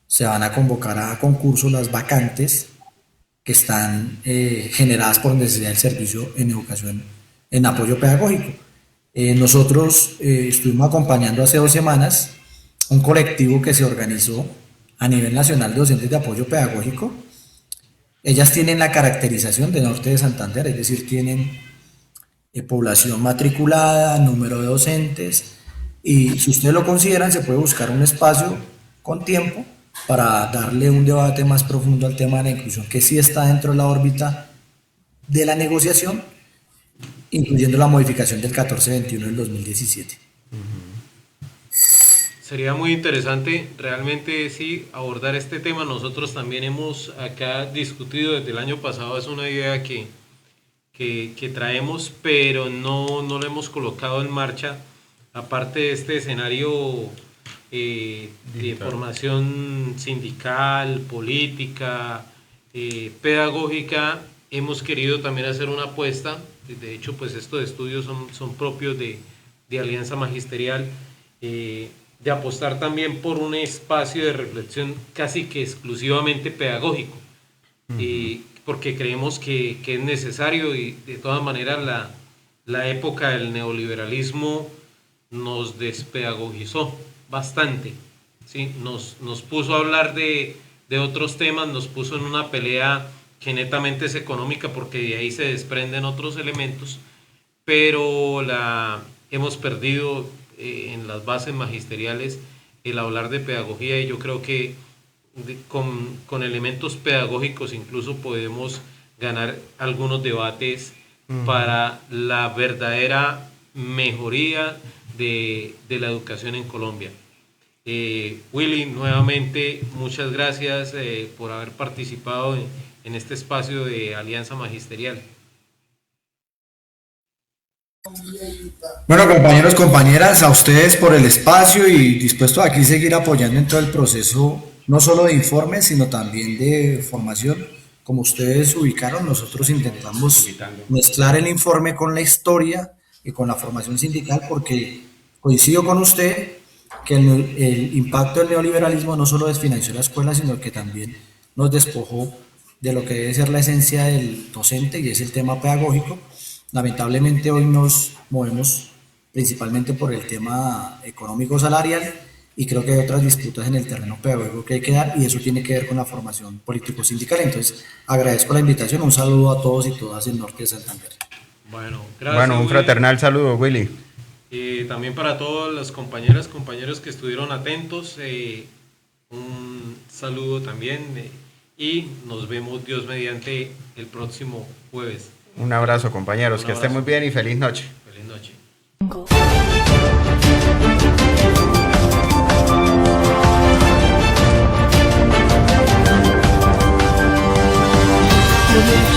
se van a convocar a concurso las vacantes que están generadas por necesidad del servicio en educación en apoyo pedagógico. Nosotros estuvimos acompañando hace 2 semanas un colectivo que se organizó a nivel nacional de docentes de apoyo pedagógico. Ellas tienen la caracterización de Norte de Santander, es decir, tienen población matriculada, número de docentes, y si ustedes lo consideran, se puede buscar un espacio con tiempo para darle un debate más profundo al tema de la inclusión, que sí está dentro de la órbita de la negociación, incluyendo la modificación del 1421 del 2017. Sería muy interesante realmente sí abordar este tema. Nosotros también hemos acá discutido desde el año pasado, es una idea que traemos, pero no lo hemos colocado en marcha. Aparte de este escenario de formación sindical, política, pedagógica, hemos querido también hacer una apuesta. De hecho, pues estos estudios son propios de Alianza Magisterial, de apostar también por un espacio de reflexión casi que exclusivamente pedagógico, porque creemos que es necesario, y de todas maneras la época del neoliberalismo nos despedagogizó bastante, ¿sí? Nos puso a hablar de otros temas, nos puso en una pelea que netamente es económica, porque de ahí se desprenden otros elementos, pero hemos perdido en las bases magisteriales el hablar de pedagogía, y yo creo que con elementos pedagógicos incluso podemos ganar algunos debates para la verdadera mejoría de la educación en Colombia. Willy, nuevamente muchas gracias por haber participado en este espacio de Alianza Magisterial. Bueno, compañeros, compañeras, a ustedes por el espacio, y dispuesto a aquí seguir apoyando en todo el proceso, no solo de informes, sino también de formación. Como ustedes ubicaron, nosotros intentamos mezclar el informe con la historia y con la formación sindical, porque coincido con usted que el impacto del neoliberalismo no solo desfinanció la escuela, sino que también nos despojó de lo que debe ser la esencia del docente, y es el tema pedagógico. Lamentablemente hoy nos movemos principalmente por el tema económico salarial, y creo que hay otras disputas en el terreno pedagógico que hay que dar, y eso tiene que ver con la formación político-sindical. Entonces, agradezco la invitación, un saludo a todos y todas en Norte de Santander. Bueno, gracias. Bueno, un fraternal saludo, Willy. También para todas las compañeras, compañeros que estuvieron atentos, un saludo también, y nos vemos, Dios mediante, el próximo jueves. Un abrazo, compañeros, que estén muy bien y feliz noche. Feliz noche. Gracias.